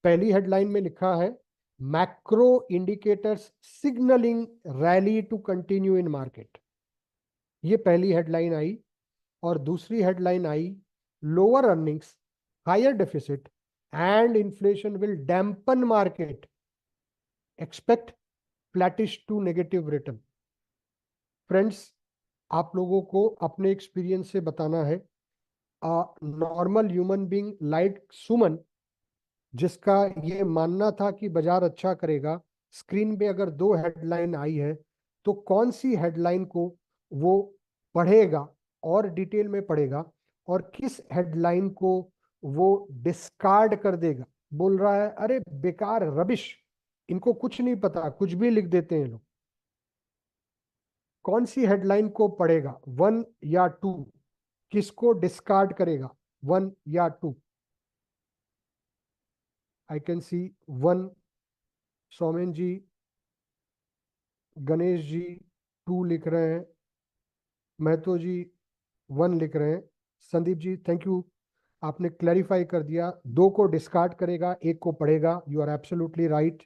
पहली हेडलाइन में लिखा है, macro indicators signalling rally to continue in market. ये पहली हेडलाइन आई। और दूसरी हेडलाइन आई, lower earnings, higher deficit and inflation will dampen market, expect flattish to negative return. Friends, आप लोगों को अपने एक्सपीरियंस से बताना है, normal human being like Suman, जिसका ये मानना था कि बाजार अच्छा करेगा, स्क्रीन पे अगर दो हेडलाइन आई है तो कौन सी हेडलाइन को वो पढ़ेगा और डिटेल में पढ़ेगा, और किस हेडलाइन को वो डिस्कार्ड कर देगा? बोल रहा है अरे बेकार, रबिश, इनको कुछ नहीं पता, कुछ भी लिख देते हैं लोग। कौन सी हेडलाइन को पढ़ेगा, वन या टू? किसको डिस्कार्ड करेगा, वन या two? I can see one, Soumen ji, Ganesh ji two लिख रहे हैं, महतो जी वन लिख रहे हैं, संदीप जी थैंक यू, आपने क्लैरिफाई कर दिया। दो को डिस्कार्ड करेगा, एक को पढ़ेगा। You are absolutely right.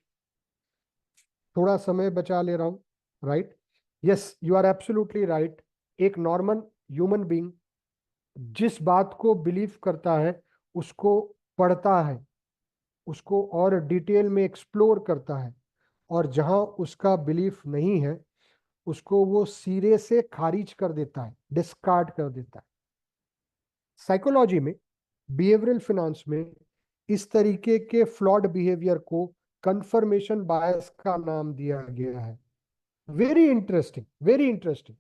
थोड़ा समय बचा ले रहा हूं, right. Yes, you are absolutely right. एक नॉर्मल ह्यूमन बीइंग जिस बात को बिलीव करता है उसको पढ़ता है, उसको और डिटेल में एक्सप्लोर करता है, और जहां उसका बिलीफ नहीं है उसको वो सिरे से खारिज कर देता है, डिस्कार्ड कर देता है। साइकोलॉजी में, बिहेवियरल फाइनेंस में इस तरीके के फ्लॉड बिहेवियर को कंफर्मेशन बायस का नाम दिया गया है। Very interesting, very interesting.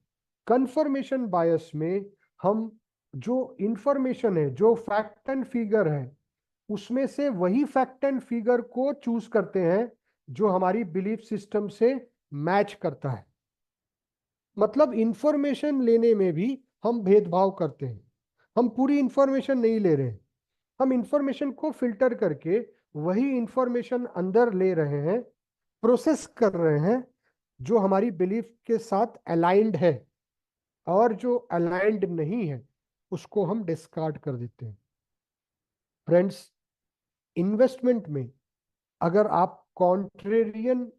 Confirmation bias में हम जो इंफॉर्मेशन है, जो फैक्ट एंड फिगर है, उसमें से वही फैक्ट एंड फिगर को चूज करते हैं जो हमारी बिलीफ सिस्टम से मैच करता है। मतलब इंफॉर्मेशन लेने में भी हम भेदभाव करते हैं। हम पूरी इंफॉर्मेशन नहीं ले रहे हैं, हम इंफॉर्मेशन को फिल्टर करके वही इंफॉर्मेशन अंदर ले रहे हैं, प्रोसेस कर रहे हैं जो हमारी बिलीफ के साथ अलाइंड है, और जो अलाइंड नहीं है उसको हम डिस्कार्ड कर देते हैं। फ्रेंड्स, इन्वेस्टमेंट में अगर आप कॉन्ट्रेरियन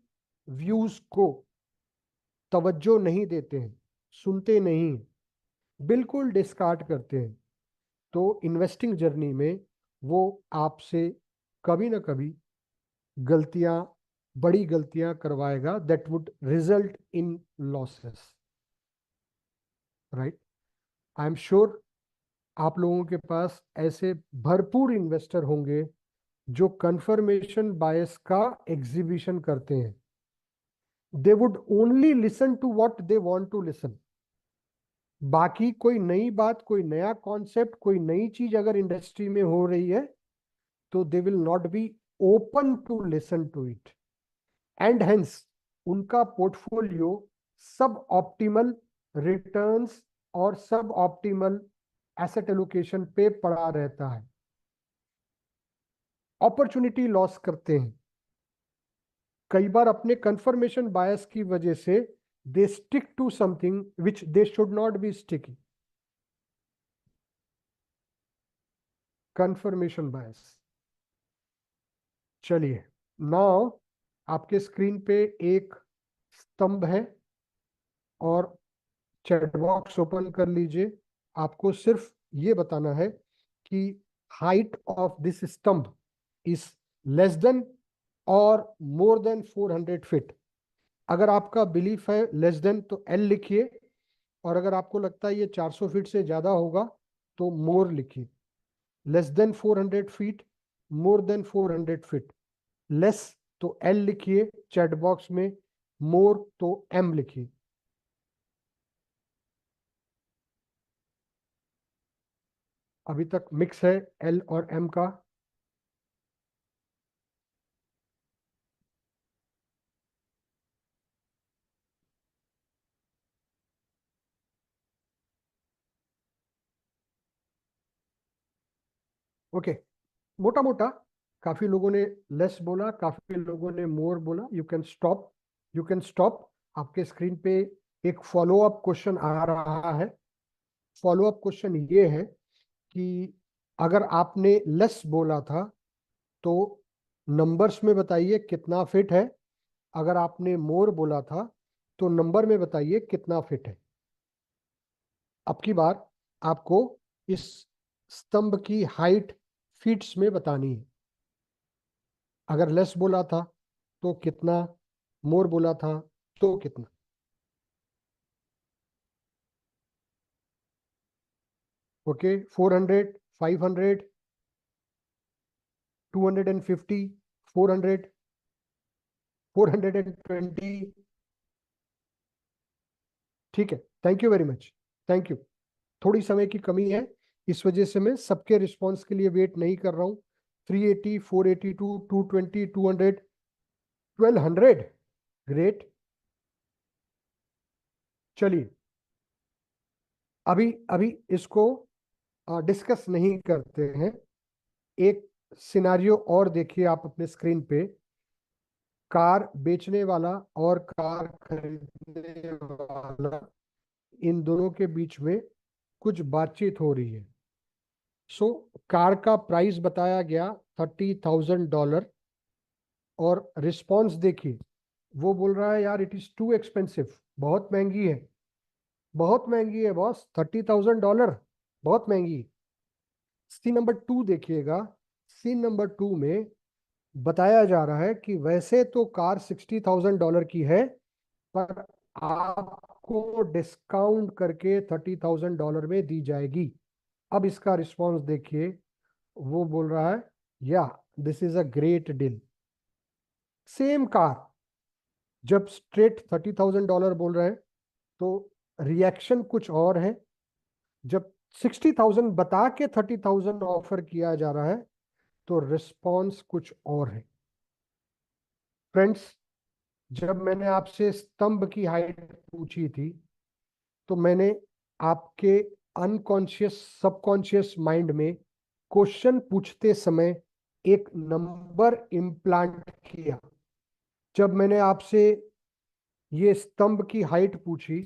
व्यूज को तवज्जो नहीं देते हैं, सुनते नहीं, बिल्कुल डिस्कार्ड करते हैं, तो इन्वेस्टिंग जर्नी में वो आपसे कभी ना कभी गलतियां, बड़ी गलतियां करवाएगा, that would result in losses, right. I am sure आप लोगों के पास ऐसे भरपूर इन्वेस्टर होंगे जो कंफर्मेशन बायस का एग्जीबिशन करते हैं। They would only listen to what they want to listen. बाकी कोई नई बात, कोई नया कॉन्सेप्ट, कोई नई चीज अगर इंडस्ट्री में हो रही है तो they will not be open to listen to it, and hence उनका पोर्टफोलियो सब ऑप्टिमल रिटर्न्स और सब ऑप्टिमल एसेट एलोकेशन पे पड़ा रहता है। अपॉर्चुनिटी लॉस करते हैं कई बार अपने कंफर्मेशन बायस की वजह से। They stick to something which they should not be sticking. Confirmation bias. चलिए, नाउ आपके स्क्रीन पे एक स्तंभ है और चैट बॉक्स ओपन कर लीजिए। आपको सिर्फ ये बताना है कि हाइट ऑफ दिस स्तंभ इज लेस देन और मोर देन 400 फीट। अगर आपका बिलीफ है लेस देन तो एल लिखिए, और अगर आपको लगता है ये 400 फीट से ज्यादा होगा तो मोर लिखिए। Less than 400 feet, more than 400 feet. Less तो एल लिखिए चैट बॉक्स में, मोर तो एम लिखिए। अभी तक मिक्स है एल और एम का। ओके, मोटा मोटा काफी लोगों ने लेस बोला, काफी लोगों ने मोर बोला। You can stop, you can stop. आपके स्क्रीन पे एक फॉलो अप क्वेश्चन आ रहा है। फॉलो अप क्वेश्चन ये है कि अगर आपने लेस बोला था तो नंबर्स में बताइए कितना फिट है, अगर आपने मोर बोला था तो नंबर में बताइए कितना फिट है। अब की बार आपको इस स्तंभ की हाइट फीट्स में बतानी है। अगर लेस बोला था तो कितना, मोर बोला था तो कितना। ओके, 400, 500, 250, 400, 420। ठीक है, thank you very much, thank you. थोड़ी समय की कमी है, इस वजह से मैं सबके रिस्पॉन्स के लिए वेट नहीं कर रहा हूँ। 380, 482, 220, 200, 1200। ग्रेट। चलिए, अभी अभी इसको डिस्कस नहीं करते हैं। एक सिनारियो और देखिए आप अपने स्क्रीन पे। कार बेचने वाला और कार खरीदने वाला, इन दोनों के बीच में कुछ बातचीत हो रही है। सो कार का प्राइस बताया गया $30,000, और रिस्पॉन्स देखिए, वो बोल रहा है यार इट इज टू एक्सपेंसिव, बहुत महंगी है, बहुत महंगी है बॉस, $30,000 बहुत महंगी। सीन नंबर 2 देखिएगा। सीन नंबर 2 में बताया जा रहा है कि वैसे तो कार $60,000 की है, पर आपको डिस्काउंट करके $30,000 में दी जाएगी। अब इसका रिस्पॉन्स देखिए, वो बोल रहा है या this is a great deal. Same car जब स्ट्रेट $30,000 बोल रहे हैं तो रिएक्शन कुछ और है, जब 60,000 बता के 30,000 ऑफर किया जा रहा है तो रिस्पॉन्स कुछ और है। फ्रेंड्स, जब मैंने आपसे स्तंभ की हाइट पूछी थी तो मैंने आपके अनकॉन्शियस सबकॉन्शियस माइंड में क्वेश्चन पूछते समय एक नंबर इम्प्लांट किया। जब मैंने आपसे ये स्तंभ की हाइट पूछी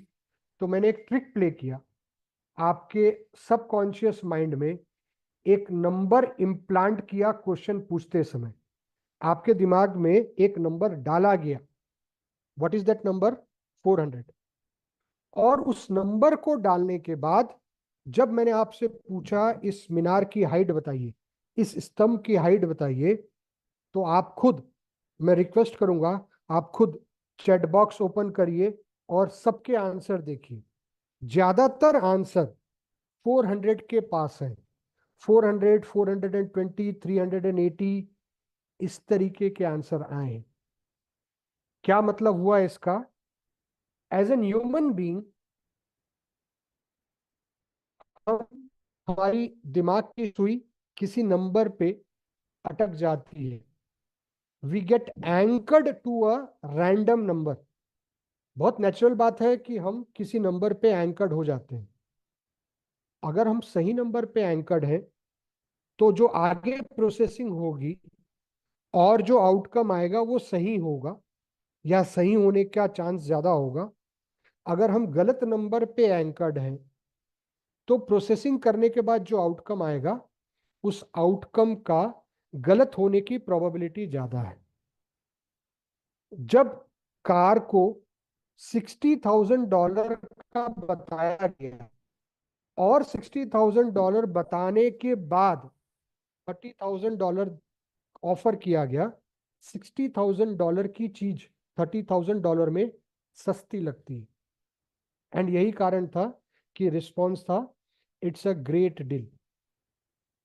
तो मैंने एक ट्रिक प्ले किया, आपके सबकॉन्शियस माइंड में एक नंबर इम्प्लांट किया। क्वेश्चन पूछते समय आपके दिमाग में एक नंबर डाला गया। What is that number? 400। और उस नंबर को डालने के बाद जब मैंने आपसे पूछा इस मीनार की हाइट बताइए, इस स्तंभ की हाइट बताइए, तो आप खुद, मैं रिक्वेस्ट करूंगा, आप खुद चैट बॉक्स ओपन करिए और सबके आंसर देखिए। ज्यादातर आंसर 400 के पास है। 400, 420, 380, इस तरीके के आंसर आए हैं। क्या मतलब हुआ इसका? एज एन ह्यूमन बीइंग, हम, हमारी दिमाग की सुई किसी नंबर पे अटक जाती है। We get anchored to a random number. बहुत नेचुरल बात है कि हम किसी नंबर पे एंकर्ड हो जाते हैं। अगर हम सही नंबर पे एंकर्ड हैं तो जो आगे प्रोसेसिंग होगी और जो आउटकम आएगा वो सही होगा या सही होने का चांस ज्यादा होगा। अगर हम गलत नंबर पे एंकर्ड हैं तो प्रोसेसिंग करने के बाद जो आउटकम आएगा उस आउटकम का गलत होने की प्रोबेबिलिटी ज्यादा है। जब कार को $60,000 का बताया गया और $60,000 बताने के बाद $30,000 ऑफर किया गया, $60,000 की चीज $30,000 में सस्ती लगती है। एंड यही कारण था कि रिस्पॉन्स था it's a great deal.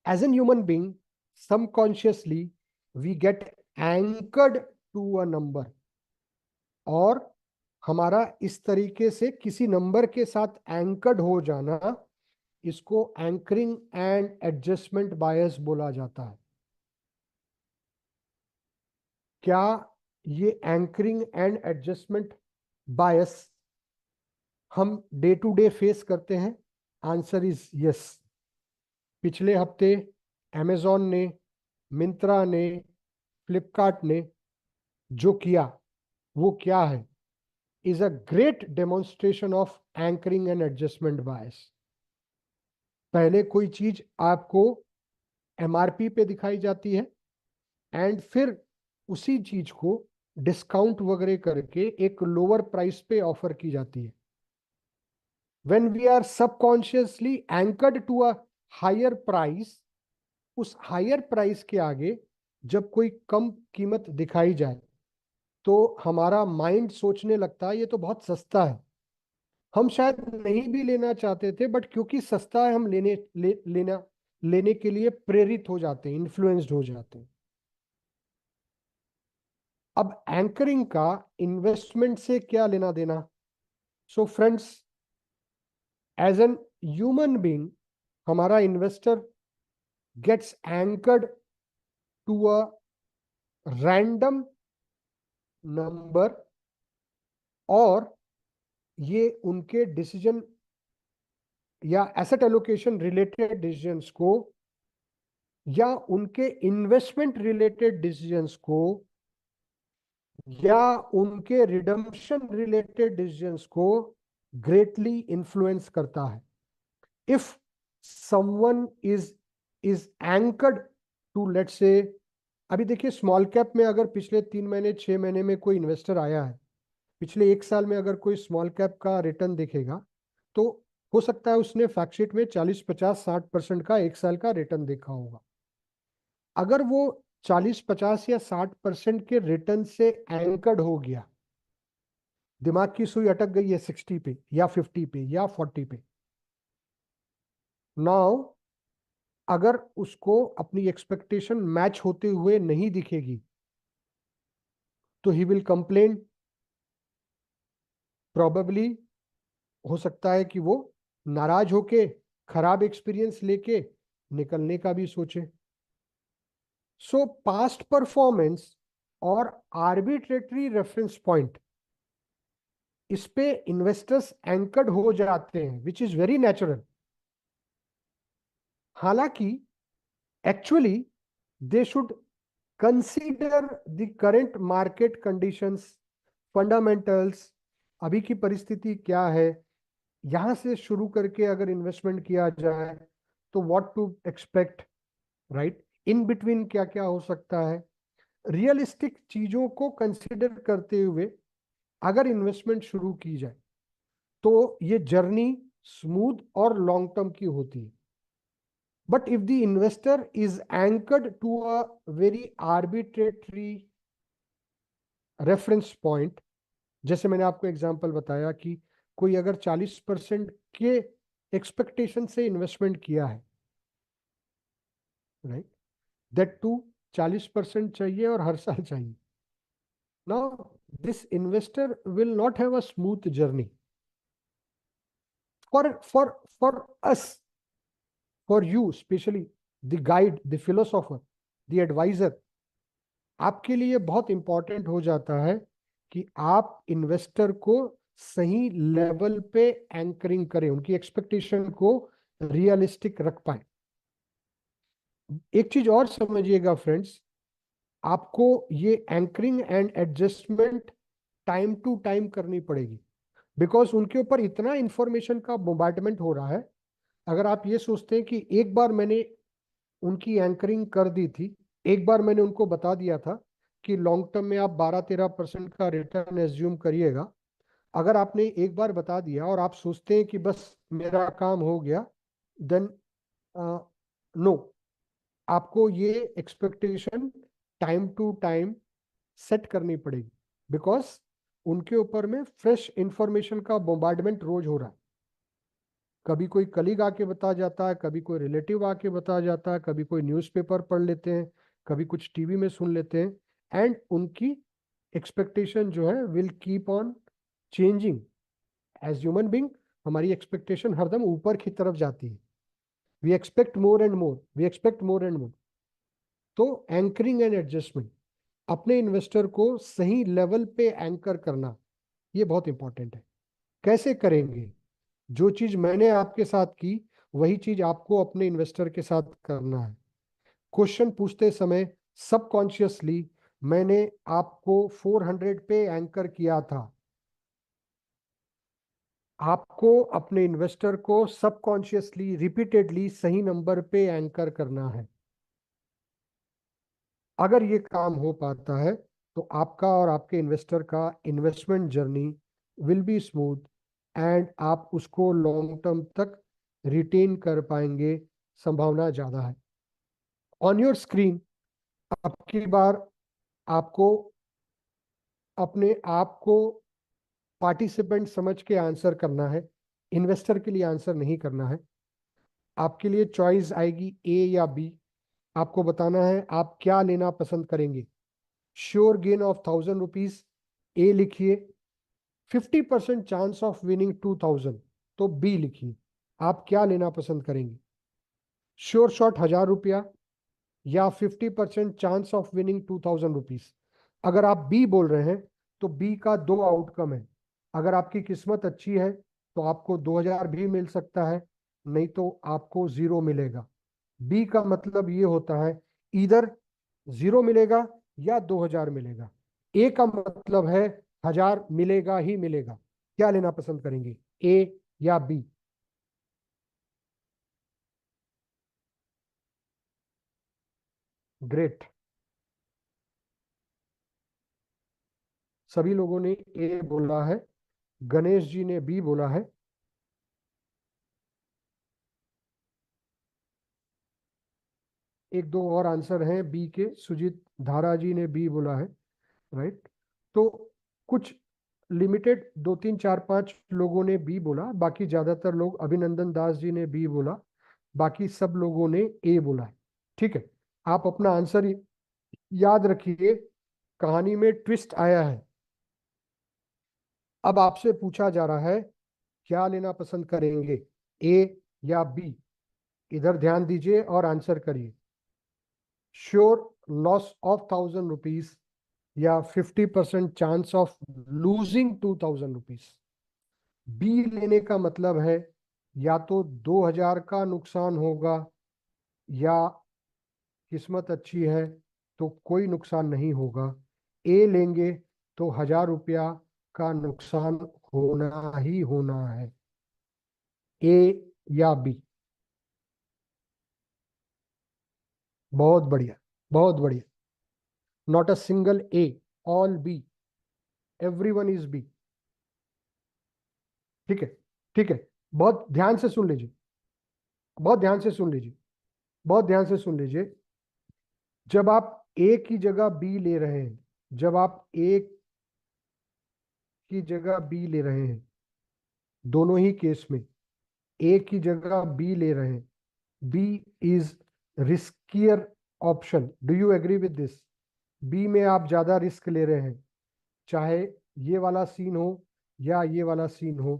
As an human being, subconsciously we get anchored to a number, और हमारा इस तरीके से किसी नंबर के साथ एंकर्ड हो जाना, इसको एंकरिंग एंड एडजस्टमेंट बायस बोला जाता है। क्या ये एंकरिंग एंड एडजस्टमेंट बायस हम डे टू डे फेस करते हैं? Answer is yes. पिछले हफ्ते अमेजॉन ने, मिंत्रा ने, फ्लिपकार्ट ने जो किया वो क्या है? Is a great demonstration of anchoring and adjustment bias. पहले कोई चीज आपको एमआरपी पे दिखाई जाती है एंड फिर उसी चीज को डिस्काउंट वगैरह करके एक लोअर प्राइस पे ऑफर की जाती है। When we are subconsciously anchored to a higher price, उस हायर प्राइस के आगे जब कोई कम कीमत दिखाई जाए तो हमारा माइंड सोचने लगता है ये तो बहुत सस्ता है। हम शायद नहीं भी लेना चाहते थे, बट क्योंकि सस्ता है हम लेने के लिए प्रेरित हो जाते हैं, इन्फ्लुएंस्ड हो जाते हैं। अब एंकरिंग का इन्वेस्टमेंट से क्या लेना देना? So friends, as an human being, हमारा investor gets anchored to a random number, और ये उनके डिसीजन या एसेट एलोकेशन रिलेटेड डिसीजंस को या उनके इन्वेस्टमेंट रिलेटेड डिसीजंस को या उनके रिडम्पशन रिलेटेड डिसीजंस को ग्रेटली इन्फ्लुएंस करता है। If someone is anchored to, let's say, अभी देखिए स्मॉल कैप में अगर पिछले 3 महीने 6 महीने में कोई इन्वेस्टर आया है, पिछले 1 साल में अगर कोई स्मॉल कैप का रिटर्न देखेगा तो हो सकता है उसने फैक्टशीट में 40, 50, 60% का 1 साल का रिटर्न देखा होगा। अगर वो 40, 50 या 60% के रिटर्न से एंकर्ड हो गया, दिमाग की सुई अटक गई है 60 पे या 50 पे या 40 पे, नाउ अगर उसको अपनी एक्सपेक्टेशन मैच होते हुए नहीं दिखेगी तो ही विल कंप्लेन, प्रोबेबली हो सकता है कि वो नाराज होके खराब एक्सपीरियंस लेके निकलने का भी सोचे। सो पास्ट परफॉर्मेंस और आर्बिट्रेटरी रेफरेंस पॉइंट, इस पे इन्वेस्टर्स एंकर्ड हो जाते हैं, विच इज वेरी नेचुरल। हालांकि actually they should consider the current market conditions, fundamentals, अभी की परिस्थिति क्या है, यहां से शुरू करके अगर इन्वेस्टमेंट किया जाए तो what to expect, right, in between क्या क्या हो सकता है, रियलिस्टिक चीजों को कंसिडर करते हुए अगर इन्वेस्टमेंट शुरू की जाए तो ये जर्नी स्मूथ और लॉन्ग टर्म की होती है। But if the investor is anchored to a very arbitrary reference point, जैसे मैंने आपको एग्जांपल बताया कि कोई अगर 40% के एक्सपेक्टेशन से इन्वेस्टमेंट किया है, राइट, दैट टू 40% चाहिए और हर साल चाहिए, now this investor will not have a smooth journey. For us, for you especially, the guide, the philosopher, the advisor, आपके लिए बहुत इंपॉर्टेंट हो जाता है कि आप इन्वेस्टर को सही लेवल पे एंकरिंग करें, उनकी एक्सपेक्टेशन को रियलिस्टिक रख पाए। एक चीज और समझिएगा फ्रेंड्स, आपको ये anchoring and adjustment time to time करनी पड़ेगी, बिकॉज उनके ऊपर इतना इंफॉर्मेशन का बोmbardment हो रहा है। अगर आप ये सोचते हैं कि एक बार मैंने उनकी एंकरिंग कर दी थी, एक बार मैंने उनको बता दिया था कि लॉन्ग टर्म में आप 12-13% का रिटर्न एज्यूम करिएगा, अगर आपने एक बार बता दिया और आप सोचते हैं कि बस मेरा काम हो गया, देन नो, आपको ये expectation time to time set करनी पड़ेगी, बिकॉज उनके ऊपर में फ्रेश इंफॉर्मेशन का बोmbardment रोज हो रहा है। कभी कोई कलीग आके बता जाता है, कभी कोई रिलेटिव आके बता जाता है, कभी कोई न्यूज़पेपर पढ़ लेते हैं, कभी कुछ टीवी में सुन लेते हैं, एंड उनकी एक्सपेक्टेशन जो है will keep on changing. As human being हमारी एक्सपेक्टेशन हरदम ऊपर की तरफ जाती है, we expect more and more, we expect more and more. तो एंकरिंग एंड एडजस्टमेंट, अपने इन्वेस्टर को सही लेवल पे एंकर करना, ये बहुत इंपॉर्टेंट है। कैसे करेंगे? जो चीज मैंने आपके साथ की वही चीज आपको अपने इन्वेस्टर के साथ करना है। क्वेश्चन पूछते समय सबकॉन्शियसली मैंने आपको 400 पे एंकर किया था, आपको अपने इन्वेस्टर को सबकॉन्शियसली रिपीटेडली सही नंबर पे एंकर करना है। अगर ये काम हो पाता है तो आपका और आपके इन्वेस्टर का investment journey will be smooth, and आप उसको लॉन्ग टर्म तक रिटेन कर पाएंगे, संभावना ज़्यादा है। ऑन योर स्क्रीन अब की बार आपको अपने आप को पार्टिसिपेंट समझ के आंसर करना है, इन्वेस्टर के लिए आंसर नहीं करना है। आपके लिए चॉइस आएगी ए या बी, आपको बताना है आप क्या लेना पसंद करेंगे। श्योर गेन ऑफ 1000 रुपीज, ए लिखिए। 50% चांस ऑफ विनिंग 2000, तो बी लिखिए। आप क्या लेना पसंद करेंगे? श्योर शॉट 1000 रुपया या 50% चांस ऑफ विनिंग 2000 रुपीज। अगर आप बी बोल रहे हैं तो बी का दो आउटकम है। अगर आपकी किस्मत अच्छी है तो आपको 2000 भी मिल सकता है, नहीं तो आपको 0 मिलेगा। बी का मतलब ये होता है इधर 0 मिलेगा या 2000 मिलेगा। ए का मतलब है 1000 मिलेगा ही मिलेगा। क्या लेना पसंद करेंगे, ए या बी? ग्रेट, सभी लोगों ने ए बोला है। गणेश जी ने बी बोला है। एक दो और आंसर हैं बी के। सुजीत धारा जी ने बी बोला है, राइट। तो कुछ लिमिटेड 2 3 4 5 लोगों ने बी बोला, बाकी ज्यादातर लोग, अभिनंदन दास जी ने बी बोला, बाकी सब लोगों ने ए बोला है। ठीक है, आप अपना आंसर याद रखिए। कहानी में ट्विस्ट आया है। अब आपसे पूछा जा रहा है क्या लेना पसंद करेंगे, ए या बी। इधर ध्यान दीजिए और आंसर करिए। श्योर लॉस ऑफ 1,000 रुपीज या 50% chance of losing 2,000 rupees. B लेने का मतलब है या तो 2,000 का नुकसान होगा, या किस्मत अच्छी है तो कोई नुकसान नहीं होगा। ए लेंगे तो 1,000 रुपया का नुकसान होना ही होना है। ए या बी। बहुत बढ़िया, बहुत बढ़िया। Not a single A, all B, everyone is B. ठीक है, ठीक है। बहुत ध्यान से सुन लीजिए, बहुत ध्यान से सुन लीजिए, बहुत ध्यान से सुन लीजिए। जब आप ए की जगह बी ले रहे हैं, जब आप ए की जगह बी ले रहे हैं, दोनों ही केस में ए की जगह बी ले रहे हैं, B is riskier option. Do you agree with this? B में आप ज्यादा रिस्क ले रहे हैं, चाहे ये वाला सीन हो या ये वाला सीन हो,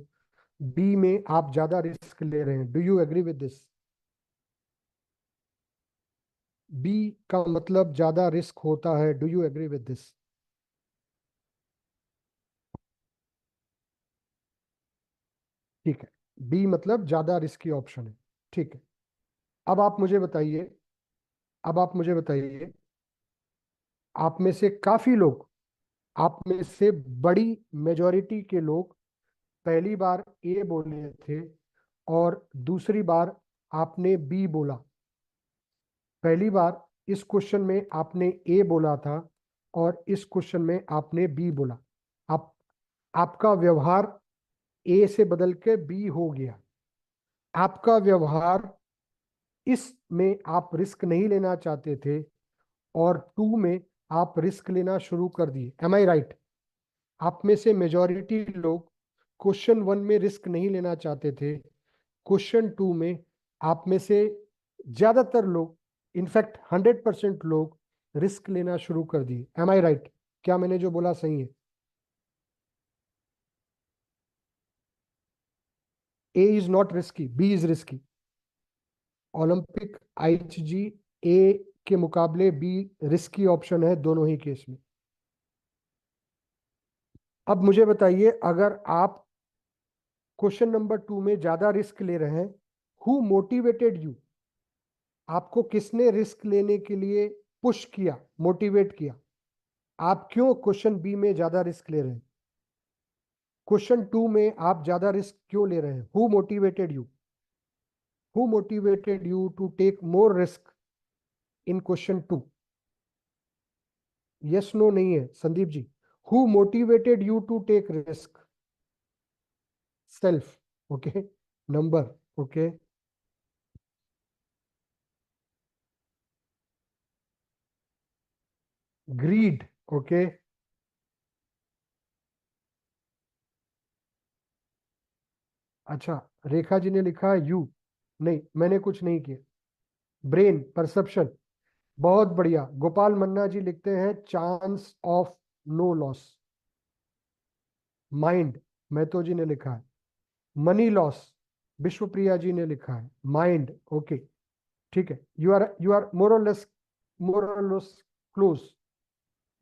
बी में आप ज्यादा रिस्क ले रहे हैं। Do you agree with this? B का मतलब ज्यादा रिस्क होता है। Do you agree with this? ठीक है, बी मतलब ज्यादा रिस्की ऑप्शन है। ठीक है। अब आप मुझे बताइए, अब आप मुझे बताइए, आप में से काफी लोग, आप में से बड़ी मेजॉरिटी के लोग पहली बार ए बोले थे और दूसरी बार आपने बी बोला। पहली बार इस क्वेश्चन में आपने ए बोला था और इस क्वेश्चन में आपने बी बोला। आप आपका व्यवहार ए से बदल के बी हो गया। आपका व्यवहार, इसमें आप रिस्क नहीं लेना चाहते थे और टू में आप रिस्क लेना शुरू कर दिए। Am I right? आप में से मेजॉरिटी लोग क्वेश्चन वन में रिस्क नहीं लेना चाहते थे, क्वेश्चन टू में आप में से ज्यादातर लोग, इनफैक्ट 100% लोग रिस्क लेना शुरू कर दिए। Am I right? क्या मैंने जो बोला सही है? A is not risky, B is risky. ओलंपिक आईएचजी ए के मुकाबले बी रिस्की ऑप्शन है दोनों ही केस में। अब मुझे बताइए, अगर आप क्वेश्चन नंबर टू में ज्यादा रिस्क ले रहे हैं, हु मोटिवेटेड यू? आपको किसने रिस्क लेने के लिए पुश किया, मोटिवेट किया? आप क्यों क्वेश्चन बी में ज्यादा रिस्क ले रहे हैं? क्वेश्चन टू में आप ज्यादा रिस्क क्यों ले रहे हैं? Who motivated you? Who motivated you to take more risk in question two? Yes no नहीं है Sandeep ji. Who motivated you to take risk? Self. Okay, number. Okay, greed. Okay, अच्छा, रेखा जी ने लिखा है यू। नहीं, मैंने कुछ नहीं किया। Brain, perception. बहुत बढ़िया। गोपाल मन्ना जी लिखते हैं chance of no loss. Mind, Mahato ji ने लिखा है। मनी लॉस, विश्वप्रिया जी ने लिखा है माइंड। ओके, ठीक है। यू आर मोर और लेस क्लोज।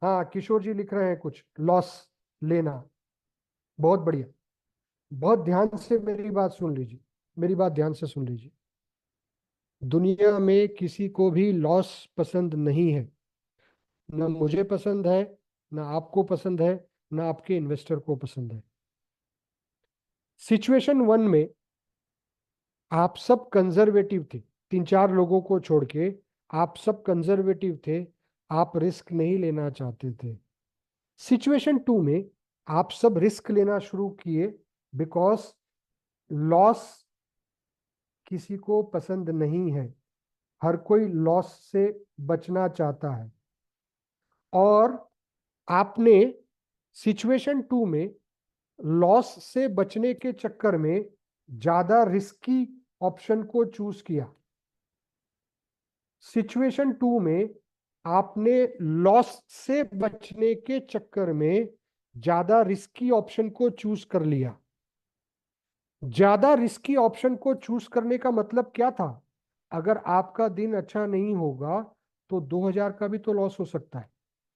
हाँ, किशोर जी लिख रहे हैं कुछ लॉस लेना। बहुत बढ़िया। बहुत ध्यान से मेरी बात सुन लीजिए, मेरी बात ध्यान से सुन लीजिए। दुनिया में किसी को भी लॉस पसंद नहीं है। ना मुझे पसंद है, ना आपको पसंद है, ना आपके इन्वेस्टर को पसंद है। सिचुएशन वन में आप सब कंजर्वेटिव थे, 3 4 लोगों को छोड़ के आप सब कंजर्वेटिव थे, आप रिस्क नहीं लेना चाहते थे। सिचुएशन टू में आप सब रिस्क लेना शुरू किए, बिकॉज लॉस किसी को पसंद नहीं है। हर कोई लॉस से बचना चाहता है, और आपने सिचुएशन 2 में लॉस से बचने के चक्कर में ज्यादा रिस्की ऑप्शन को चूज किया। सिचुएशन 2 में आपने लॉस से बचने के चक्कर में ज्यादा रिस्की ऑप्शन को चूज कर लिया। ज्यादा रिस्की ऑप्शन को चूज करने का मतलब क्या था? अगर आपका दिन अच्छा नहीं होगा तो 2000 का भी तो लॉस हो सकता है,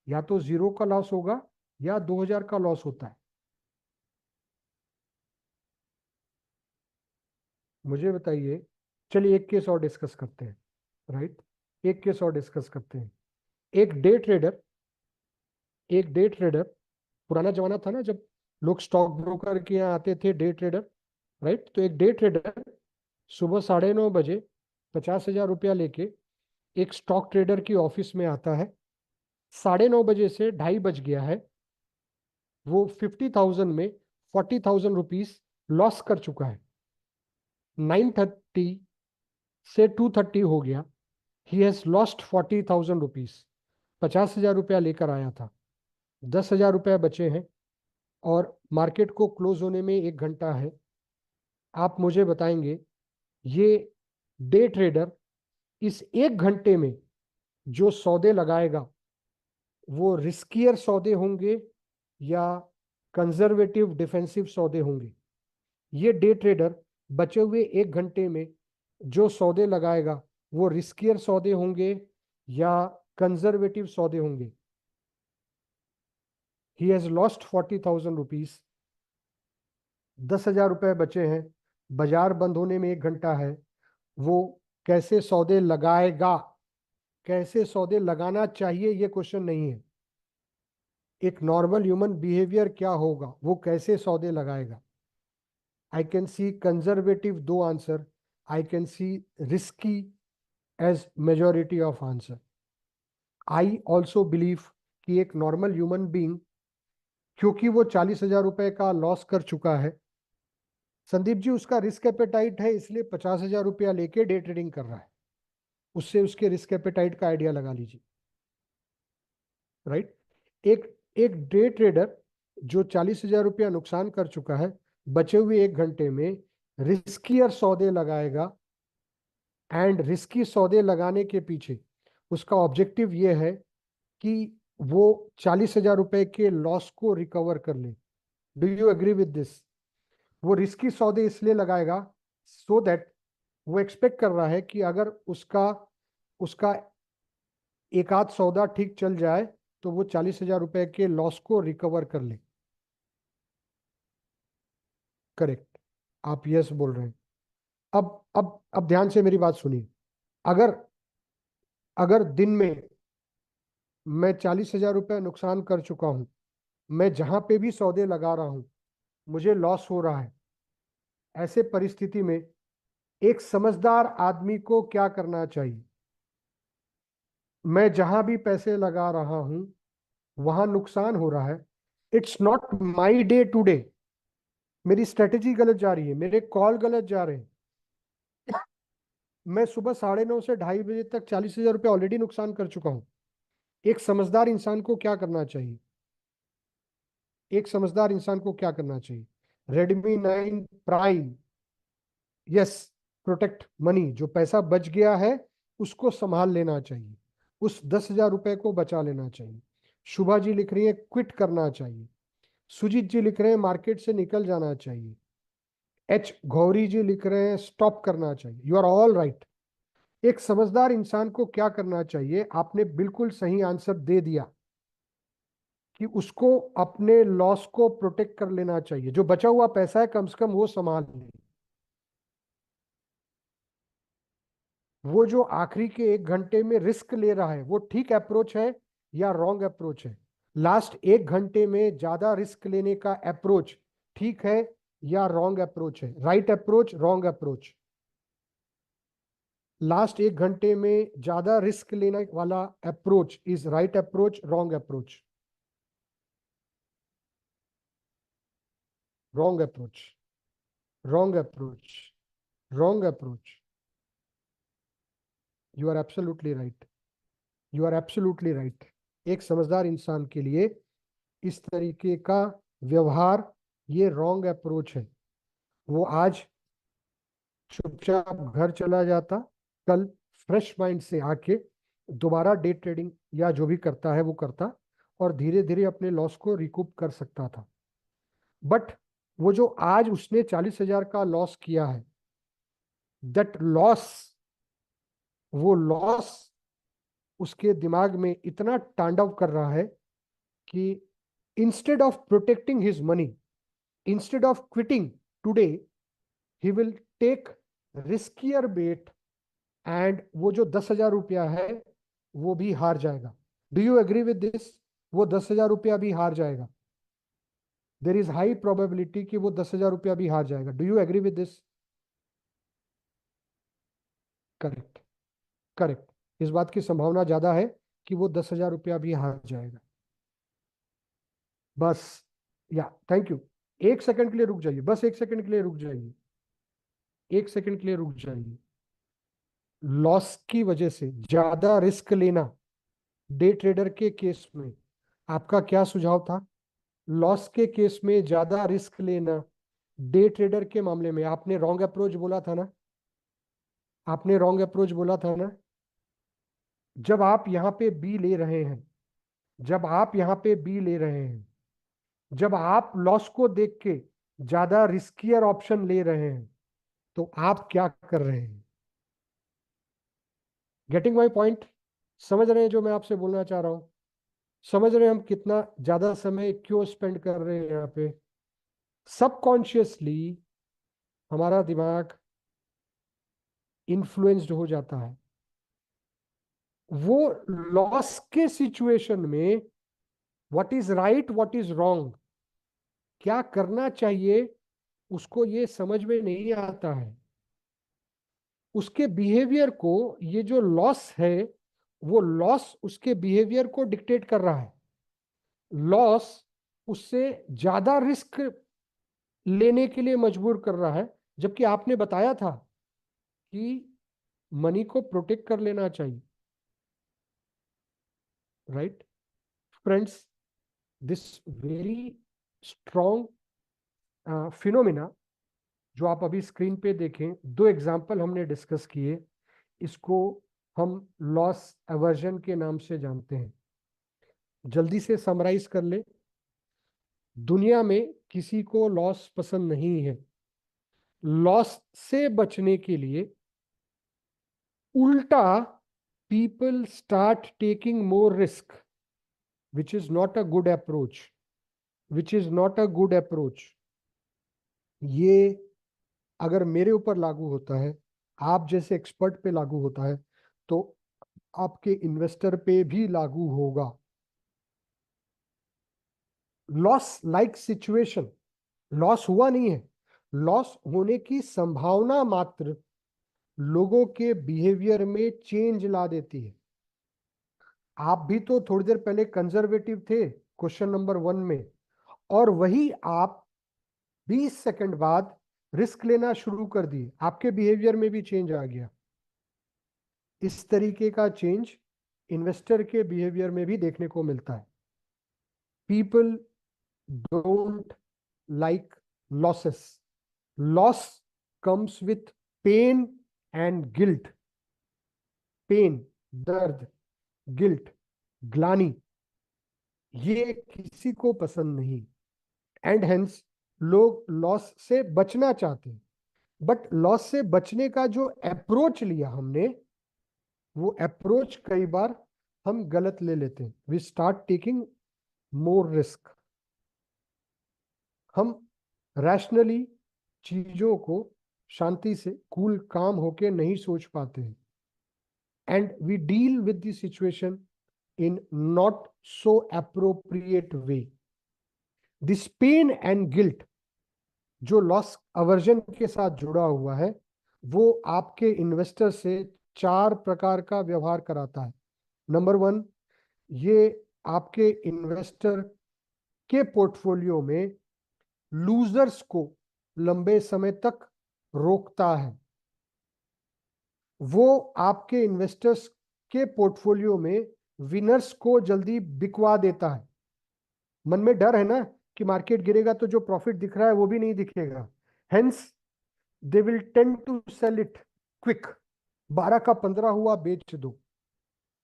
या तो 0 का लॉस होगा या 2000 का लॉस होता है। मुझे बताइए, चलिए एक केस और डिस्कस करते हैं, राइट? एक केस और डिस्कस करते हैं। एक डे ट्रेडर एक डे ट्रेडर, पुराना जमाना था ना जब लोग स्टॉक ब्रोकर के यहाँ आते थे, डे ट्रेडर, राइट? तो एक डे ट्रेडर सुबह 9:30 बजे 50,000 रुपया लेके एक स्टॉक ट्रेडर की ऑफिस में आता है। 9:30 बजे से 2:30 बज गया है, वो 50,000 में 40,000 रुपीज लॉस कर चुका है। 9:30 से 2:30 हो गया, ही हैज लॉस्ट 40,000 रुपीज। 50,000 रुपया लेकर आया था, 10,000 रुपया बचे हैं, और मार्केट को क्लोज होने में 1 घंटा है। आप मुझे बताएंगे, ये डे ट्रेडर इस 1 घंटे में जो सौदे लगाएगा वो रिस्कियर सौदे होंगे या कंजर्वेटिव डिफेंसिव सौदे होंगे? ये डे ट्रेडर बचे हुए 1 घंटे में जो सौदे लगाएगा वो रिस्कियर सौदे होंगे या कंजर्वेटिव सौदे होंगे? ही हैज लॉस्ट 40,000 रुपीज, 10,000 रुपए बचे हैं, बाजार बंद होने में 1 घंटा है। वो कैसे सौदे लगाएगा? कैसे सौदे लगाना चाहिए ये क्वेश्चन नहीं है। एक नॉर्मल ह्यूमन बिहेवियर क्या होगा, वो कैसे सौदे लगाएगा? I can see conservative 2 answer, I can see risky as majority of answer. I also believe कि एक नॉर्मल ह्यूमन बींग, क्योंकि वो 40,000 रुपए का लॉस कर चुका है, संदीप जी उसका रिस्क एपेटाइट है, इसलिए 50,000 रुपया लेके डे ट्रेडिंग कर रहा है। उससे उसके रिस्क एपेटाइट का आइडिया लगा लीजिए, राइट? एक एक डे ट्रेडर जो 40,000 रुपया नुकसान कर चुका है, बचे हुए 1 घंटे में रिस्कियर सौदे लगाएगा, एंड रिस्की सौदे लगाने के पीछे उसका ऑब्जेक्टिव ये है कि वो 40,000 रुपए के लॉस को रिकवर कर ले। Do you agree with this? वो रिस्की सौदे इसलिए लगाएगा सो दैट वो एक्सपेक्ट कर रहा है कि अगर उसका उसका एक आध सौदा ठीक चल जाए तो वो 40,000 रुपए के लॉस को रिकवर कर ले। करेक्ट, आप यस बोल रहे हैं। अब ध्यान से मेरी बात सुनिए। अगर अगर दिन में मैं 40,000 रुपये नुकसान कर चुका हूं, मैं जहां पे भी सौदे लगा रहा हूं मुझे लॉस हो रहा है, ऐसे परिस्थिति में एक समझदार आदमी को क्या करना चाहिए? मैं जहां भी पैसे लगा रहा हूं वहां नुकसान हो रहा है, it's not my day today, मेरी स्ट्रेटेजी गलत जा रही है, मेरे कॉल गलत जा रहे हैं। मैं सुबह 9:30 से 2:30 बजे तक 40,000 रुपये ऑलरेडी नुकसान कर चुका हूं। एक समझदार इंसान को क्या करना चाहिए? एक समझदार इंसान को क्या करना चाहिए? Redmi 9 prime, yes, protect money, जो पैसा बच गया है उसको संभाल लेना चाहिए, उस 10,000 रुपए को बचा लेना चाहिए। शुभा जी लिख रही है क्विट करना चाहिए। सुजीत जी लिख रहे हैं मार्केट से निकल जाना चाहिए। एच गौरी जी लिख रहे हैं स्टॉप करना चाहिए। You are all right. एक समझदार इंसान को क्या करना चाहिए? आपने बिल्कुल सही आंसर दे दिया कि उसको अपने लॉस को प्रोटेक्ट कर लेना चाहिए, जो बचा हुआ पैसा है कम से कम वो संभाल ले। वो जो आखिरी के 1 घंटे में रिस्क ले रहा है वो ठीक अप्रोच है या रॉन्ग अप्रोच है? लास्ट 1 घंटे में ज्यादा रिस्क लेने का अप्रोच ठीक है या रॉन्ग अप्रोच है? Right approach, wrong approach? Last 1 घंटे में ज्यादा रिस्क लेने वाला approach is right approach, wrong approach? Wrong approach, wrong approach, wrong approach. You are absolutely right, you are absolutely right. एक समझदार इंसान के लिए इस तरीके का व्यवहार ये रॉन्ग अप्रोच है। वो आज चुपचाप घर चला जाता, कल फ्रेश माइंड से आके दोबारा डे ट्रेडिंग या जो भी करता है वो करता, और धीरे धीरे अपने लॉस को रिकूप कर सकता था। बट वो जो आज उसने 40,000 का लॉस किया है, दैट लॉस, वो लॉस उसके दिमाग में इतना तांडव कर रहा है कि instead of protecting his money, instead of quitting today, he will take riskier bet, and वो जो 10,000 रुपया है वो भी हार जाएगा। Do you agree with this? वो 10,000 रुपया भी हार जाएगा। देर इज हाई प्रोबेबिलिटी कि वो 10,000 रुपया भी हार जाएगा। Do you agree with this? Correct, correct. इस बात की संभावना ज्यादा है कि वो 10,000 रुपया भी हार जाएगा। बस, या थैंक यू। एक सेकंड के लिए रुक जाइए, बस एक सेकंड के लिए रुक जाइए, एक सेकंड के लिए रुक जाइए। लॉस की वजह से ज्यादा रिस्क लेना डे ट्रेडर के केस में आपका क्या सुझाव था? लॉस के केस में ज्यादा रिस्क लेना डे ट्रेडर के मामले में आपने रॉन्ग अप्रोच बोला था ना? आपने रॉन्ग अप्रोच बोला था ना? जब आप यहाँ पे बी ले रहे हैं, जब आप यहाँ पे बी ले रहे हैं, जब आप लॉस को देख के ज्यादा रिस्कियर ऑप्शन ले रहे हैं, तो आप क्या कर रहे हैं? Getting my point? समझ रहे हैं जो मैं आपसे बोलना चाह रहा हूं? समझ रहे हैं हम कितना ज्यादा समय क्यों स्पेंड कर रहे हैं यहाँ पे? सबकॉन्शियसली हमारा दिमाग इन्फ्लुएंस्ड हो जाता है। वो लॉस के सिचुएशन में what is right, what is wrong, क्या करना चाहिए, उसको ये समझ में नहीं आता है। उसके बिहेवियर को, ये जो लॉस है, वो लॉस उसके बिहेवियर को डिक्टेट कर रहा है। लॉस उससे ज्यादा रिस्क लेने के लिए मजबूर कर रहा है, जबकि आपने बताया था कि मनी को प्रोटेक्ट कर लेना चाहिए। Right friends, this very strong phenomena जो आप अभी स्क्रीन पे देखें, दो एग्जाम्पल हमने डिस्कस किए, इसको हम लॉस एवर्जन के नाम से जानते हैं। जल्दी से समराइज कर ले। दुनिया में किसी को लॉस पसंद नहीं है। लॉस से बचने के लिए उल्टा people start taking more risk, which is not a good approach, which is not a good approach. ये अगर मेरे ऊपर लागू होता है, आप जैसे एक्सपर्ट पे लागू होता है, तो आपके इन्वेस्टर पे भी लागू होगा। लॉस लाइक सिचुएशन, लॉस हुआ नहीं है, लॉस होने की संभावना मात्र लोगों के बिहेवियर में चेंज ला देती है। आप भी तो थोड़ी देर पहले कंजर्वेटिव थे क्वेश्चन नंबर 1 में, और वही आप 20 सेकंड बाद रिस्क लेना शुरू कर दिए, आपके बिहेवियर में भी चेंज आ गया। इस तरीके का चेंज इन्वेस्टर के बिहेवियर में भी देखने को मिलता है। People don't like losses. Loss comes with pain and guilt. Pain, दर्द, गिल्ट, ग्लानी, ये किसी को पसंद नहीं, एंड हेंस लोग लॉस से बचना चाहते हैं। बट लॉस से बचने का जो अप्रोच लिया हमने, वो अप्रोच कई बार हम गलत ले लेते हैं। We start taking more risk. हम रैशनली चीजों को शांति से कूल काम होके नहीं सोच पाते हैं, and we deal with the situation in not so appropriate way. This pain and guilt जो लॉस अवर्जन के साथ जुड़ा हुआ है, वो आपके इन्वेस्टर से 4 प्रकार का व्यवहार कराता है। नंबर 1, ये आपके इन्वेस्टर के पोर्टफोलियो में लूजर्स को लंबे समय तक रोकता है। वो आपके इन्वेस्टर्स के पोर्टफोलियो में विनर्स को जल्दी बिकवा देता है। मन में डर है ना कि मार्केट गिरेगा तो जो प्रॉफिट दिख रहा है वो भी नहीं दिखेगा, hence they will tend to sell it quick. 12 का 15 हुआ, बेच दो।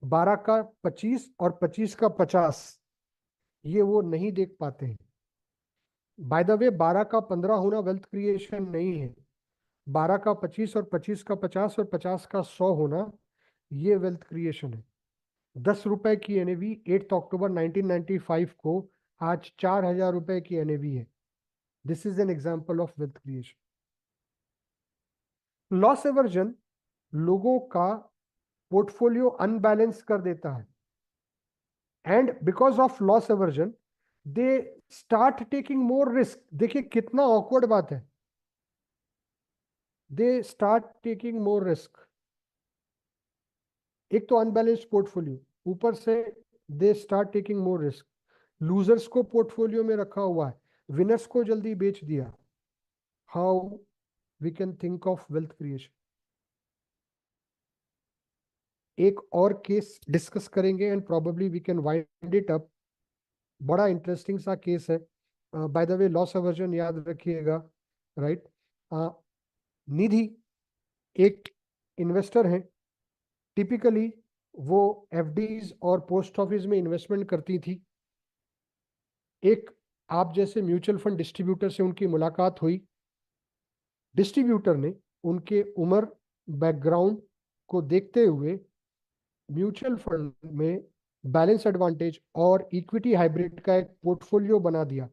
12 का 25 और 25 का 50, ये वो नहीं देख पाते हैं। बाय द वे, 12 का 15 होना वेल्थ क्रिएशन नहीं है। 12 का 25 और 25 का 50 और 50 का 100 होना, ये वेल्थ क्रिएशन है। 10 रुपए की एनएवी 8 अक्टूबर 1995 को आज 4,000 रुपए की एनएवी है। This is an example of wealth creation. Loss aversion लोगों का पोर्टफोलियो अनबैलेंस कर देता है, and because of loss aversion they start taking more risk. देखिए कितना ऑकवर्ड बात है, they start taking more risk. एक तो अनबैलेंस्ड पोर्टफोलियो, ऊपर से they start taking more risk. Losers को पोर्टफोलियो में रखा हुआ है, विनर्स को जल्दी बेच दिया। How we can think of wealth creation. एक और केस डिस्कस करेंगे and probably we can wind it up. बड़ा इंटरेस्टिंग सा केस है। By the way, loss aversion याद रखिएगा, राइट। निधि एक इन्वेस्टर है। टिपिकली वो एफडीज और पोस्ट ऑफिस में इन्वेस्टमेंट करती थी। एक आप जैसे म्यूचुअल फंड डिस्ट्रीब्यूटर से उनकी मुलाकात हुई। डिस्ट्रीब्यूटर ने उनके उम्र, बैकग्राउंड को देखते हुए म्यूचुअल फंड में बैलेंस एडवांटेज और इक्विटी हाइब्रिड का एक पोर्टफोलियो बना दिया।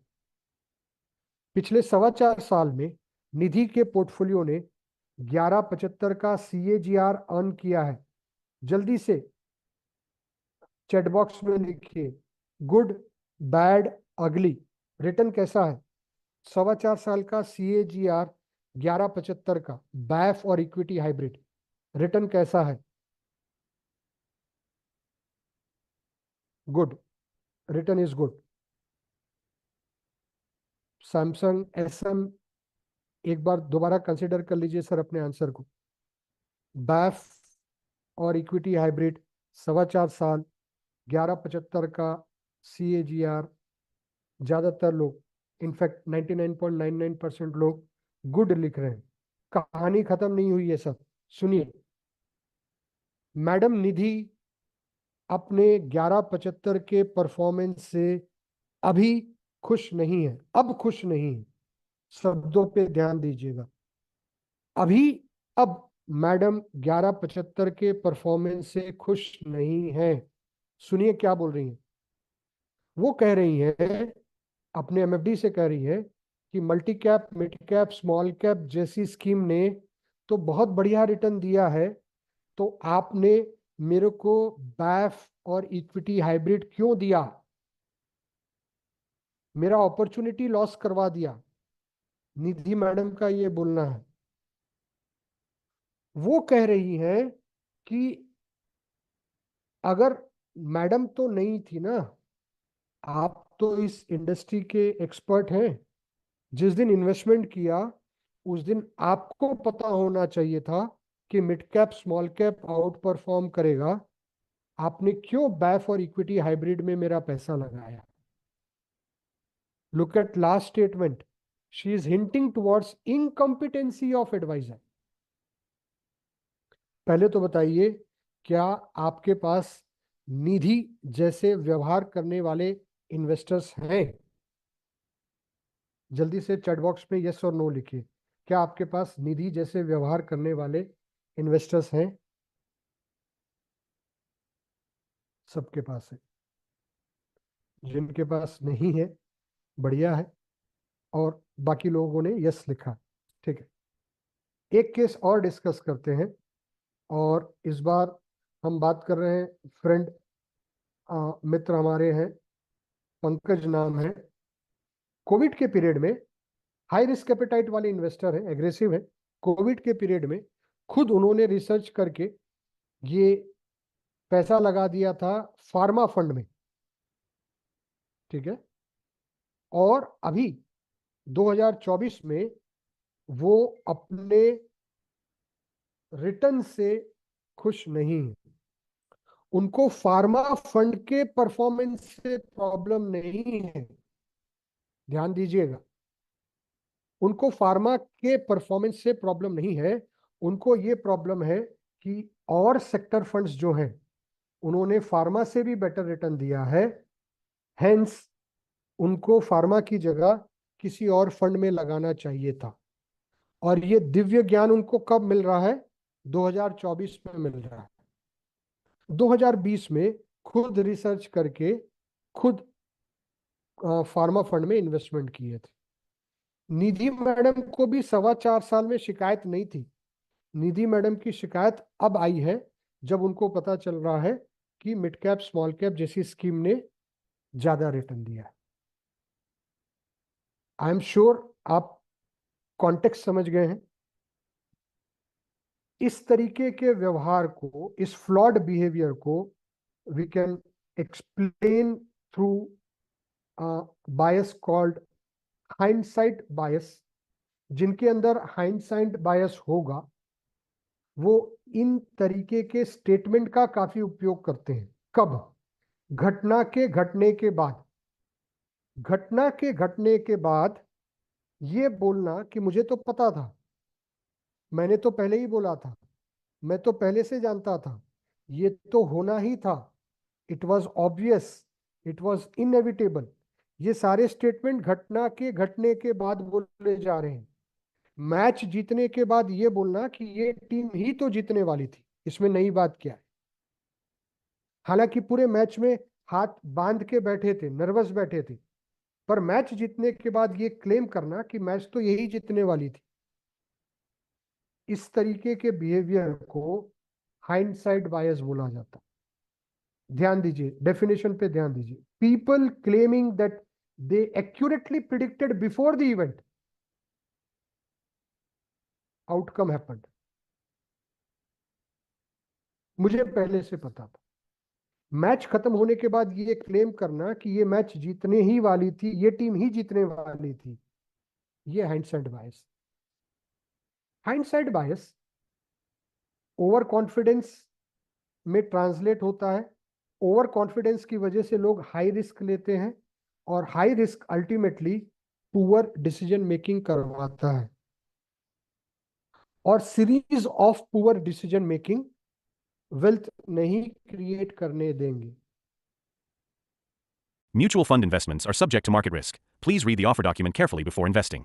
पिछले 4.25 साल में निधि के पोर्टफोलियो ने 11.75 का CAGR अर्न किया है। जल्दी से चैट बॉक्स में लिखिए गुड, बैड, अगली, रिटर्न कैसा है। 4.25 साल का CAGR 11.75 का बैफ और इक्विटी हाइब्रिड, रिटर्न कैसा है। Good, return is good. Samsung SM, एक बार दोबारा कंसिडर कर लीजिए सर अपने आंसर को। बैफ और इक्विटी हाइब्रिड 4.25 साल 11.75 का CAGR। ज्यादातर लोग, इनफैक्ट 99.99% लोग गुड लिख रहे हैं। कहानी खत्म नहीं हुई है सर, सुनिए। मैडम निधि अपने 11.75 के परफॉर्मेंस से अभी खुश नहीं है, अब खुश नहीं है। शब्दों पे ध्यान दीजिएगा। अभी, अब मैडम 11.75 के परफॉर्मेंस से खुश नहीं है। सुनिए क्या बोल रही हैं। वो कह रही है, अपने MFD से कह रही है कि multi cap, mid cap, small cap जैसी स्कीम ने तो बहुत बढ़िया रिटर्न दिया है, तो आपने मेरे को बैफ और इक्विटी हाइब्रिड क्यों दिया, मेरा अपॉर्चुनिटी लॉस करवा दिया। निधि मैडम का ये बोलना है। वो कह रही है कि अगर मैडम तो नहीं थी ना, आप तो इस इंडस्ट्री के एक्सपर्ट हैं, जिस दिन इन्वेस्टमेंट किया उस दिन आपको पता होना चाहिए था कि mid cap small cap out perform करेगा। आपने क्यों बैफ और इक्विटी हाइब्रिड में मेरा पैसा लगाया। Look at last statement, she is hinting towards incompetency of adviser. पहले तो बताइए, क्या आपके पास निधि जैसे व्यवहार करने वाले इन्वेस्टर्स हैं। जल्दी से चैट बॉक्स में यस और नो लिखिए। क्या आपके पास निधि जैसे व्यवहार करने वाले इन्वेस्टर्स हैं। सबके पास है। जिनके पास नहीं है, बढ़िया है, और बाकी लोगों ने यस लिखा। ठीक है, एक केस और डिस्कस करते हैं, और इस बार हम बात कर रहे हैं फ्रेंड, मित्र हमारे हैं, पंकज नाम है। कोविड के पीरियड में हाई रिस्क एपेटाइट वाले इन्वेस्टर हैं, एग्रेसिव है। कोविड के पीरियड में खुद उन्होंने रिसर्च करके ये पैसा लगा दिया था फार्मा फंड में, ठीक है। और अभी 2024 में वो अपने रिटर्न से खुश नहीं है। उनको फार्मा फंड के परफॉर्मेंस से प्रॉब्लम नहीं है, ध्यान दीजिएगा। उनको फार्मा के परफॉर्मेंस से प्रॉब्लम नहीं है, उनको ये प्रॉब्लम है कि और सेक्टर फंड्स जो हैं उन्होंने फार्मा से भी बेटर रिटर्न दिया है, हेंस उनको फार्मा की जगह किसी और फंड में लगाना चाहिए था। और ये दिव्य ज्ञान उनको कब मिल रहा है? 2024 में मिल रहा है। 2020 में खुद रिसर्च करके खुद फार्मा फंड में इन्वेस्टमेंट किए थे। निधि मैडम को भी 4.25 साल में शिकायत नहीं थी। निधि मैडम की शिकायत अब आई है जब उनको पता चल रहा है कि मिड कैप स्मॉल कैप जैसी स्कीम ने ज्यादा रिटर्न दिया है। आई एम श्योर आप कॉन्टेक्स्ट समझ गए हैं। इस तरीके के व्यवहार को, इस फ्लॉड बिहेवियर को we can explain through bias called hindsight bias. जिनके अंदर हाइंडसाइट बायस होगा वो इन तरीके के स्टेटमेंट का काफी उपयोग करते हैं। कब? घटना के घटने के बाद। घटना के घटने के बाद ये बोलना कि मुझे तो पता था, मैंने तो पहले ही बोला था, मैं तो पहले से जानता था, ये तो होना ही था, it was obvious, it was inevitable. ये सारे स्टेटमेंट घटना के घटने के बाद बोले जा रहे हैं। मैच जीतने के बाद ये बोलना कि ये टीम ही तो जीतने वाली थी, इसमें नई बात क्या है? हालांकि पूरे मैच में हाथ बांध के बैठे थे, नर्वस बैठे थे, पर मैच जीतने के बाद ये क्लेम करना कि मैच तो यही जीतने वाली थी, इस तरीके के बिहेवियर को हाइंडसाइट बायस बोला जाता है। ध्यान दीजिए, डेफिनेशन पे ध्यान दीजिए। People claiming that they accurately predicted before the event outcome happened. मुझे पहले से पता था। मैच खत्म होने के बाद ये क्लेम करना कि ये मैच जीतने ही वाली थी, ये टीम ही जीतने वाली थी, ये हाइंडसाइट बायस। हाइंडसाइट बायस ओवर कॉन्फिडेंस में ट्रांसलेट होता है। ओवर कॉन्फिडेंस की वजह से लोग हाई रिस्क लेते हैं और high risk ultimately poor decision making करवाता है और series of poor decision making wealth नहीं क्रिएट करने देंगे। Mutual fund investments are subject to market risk. Please read the offer document carefully before investing.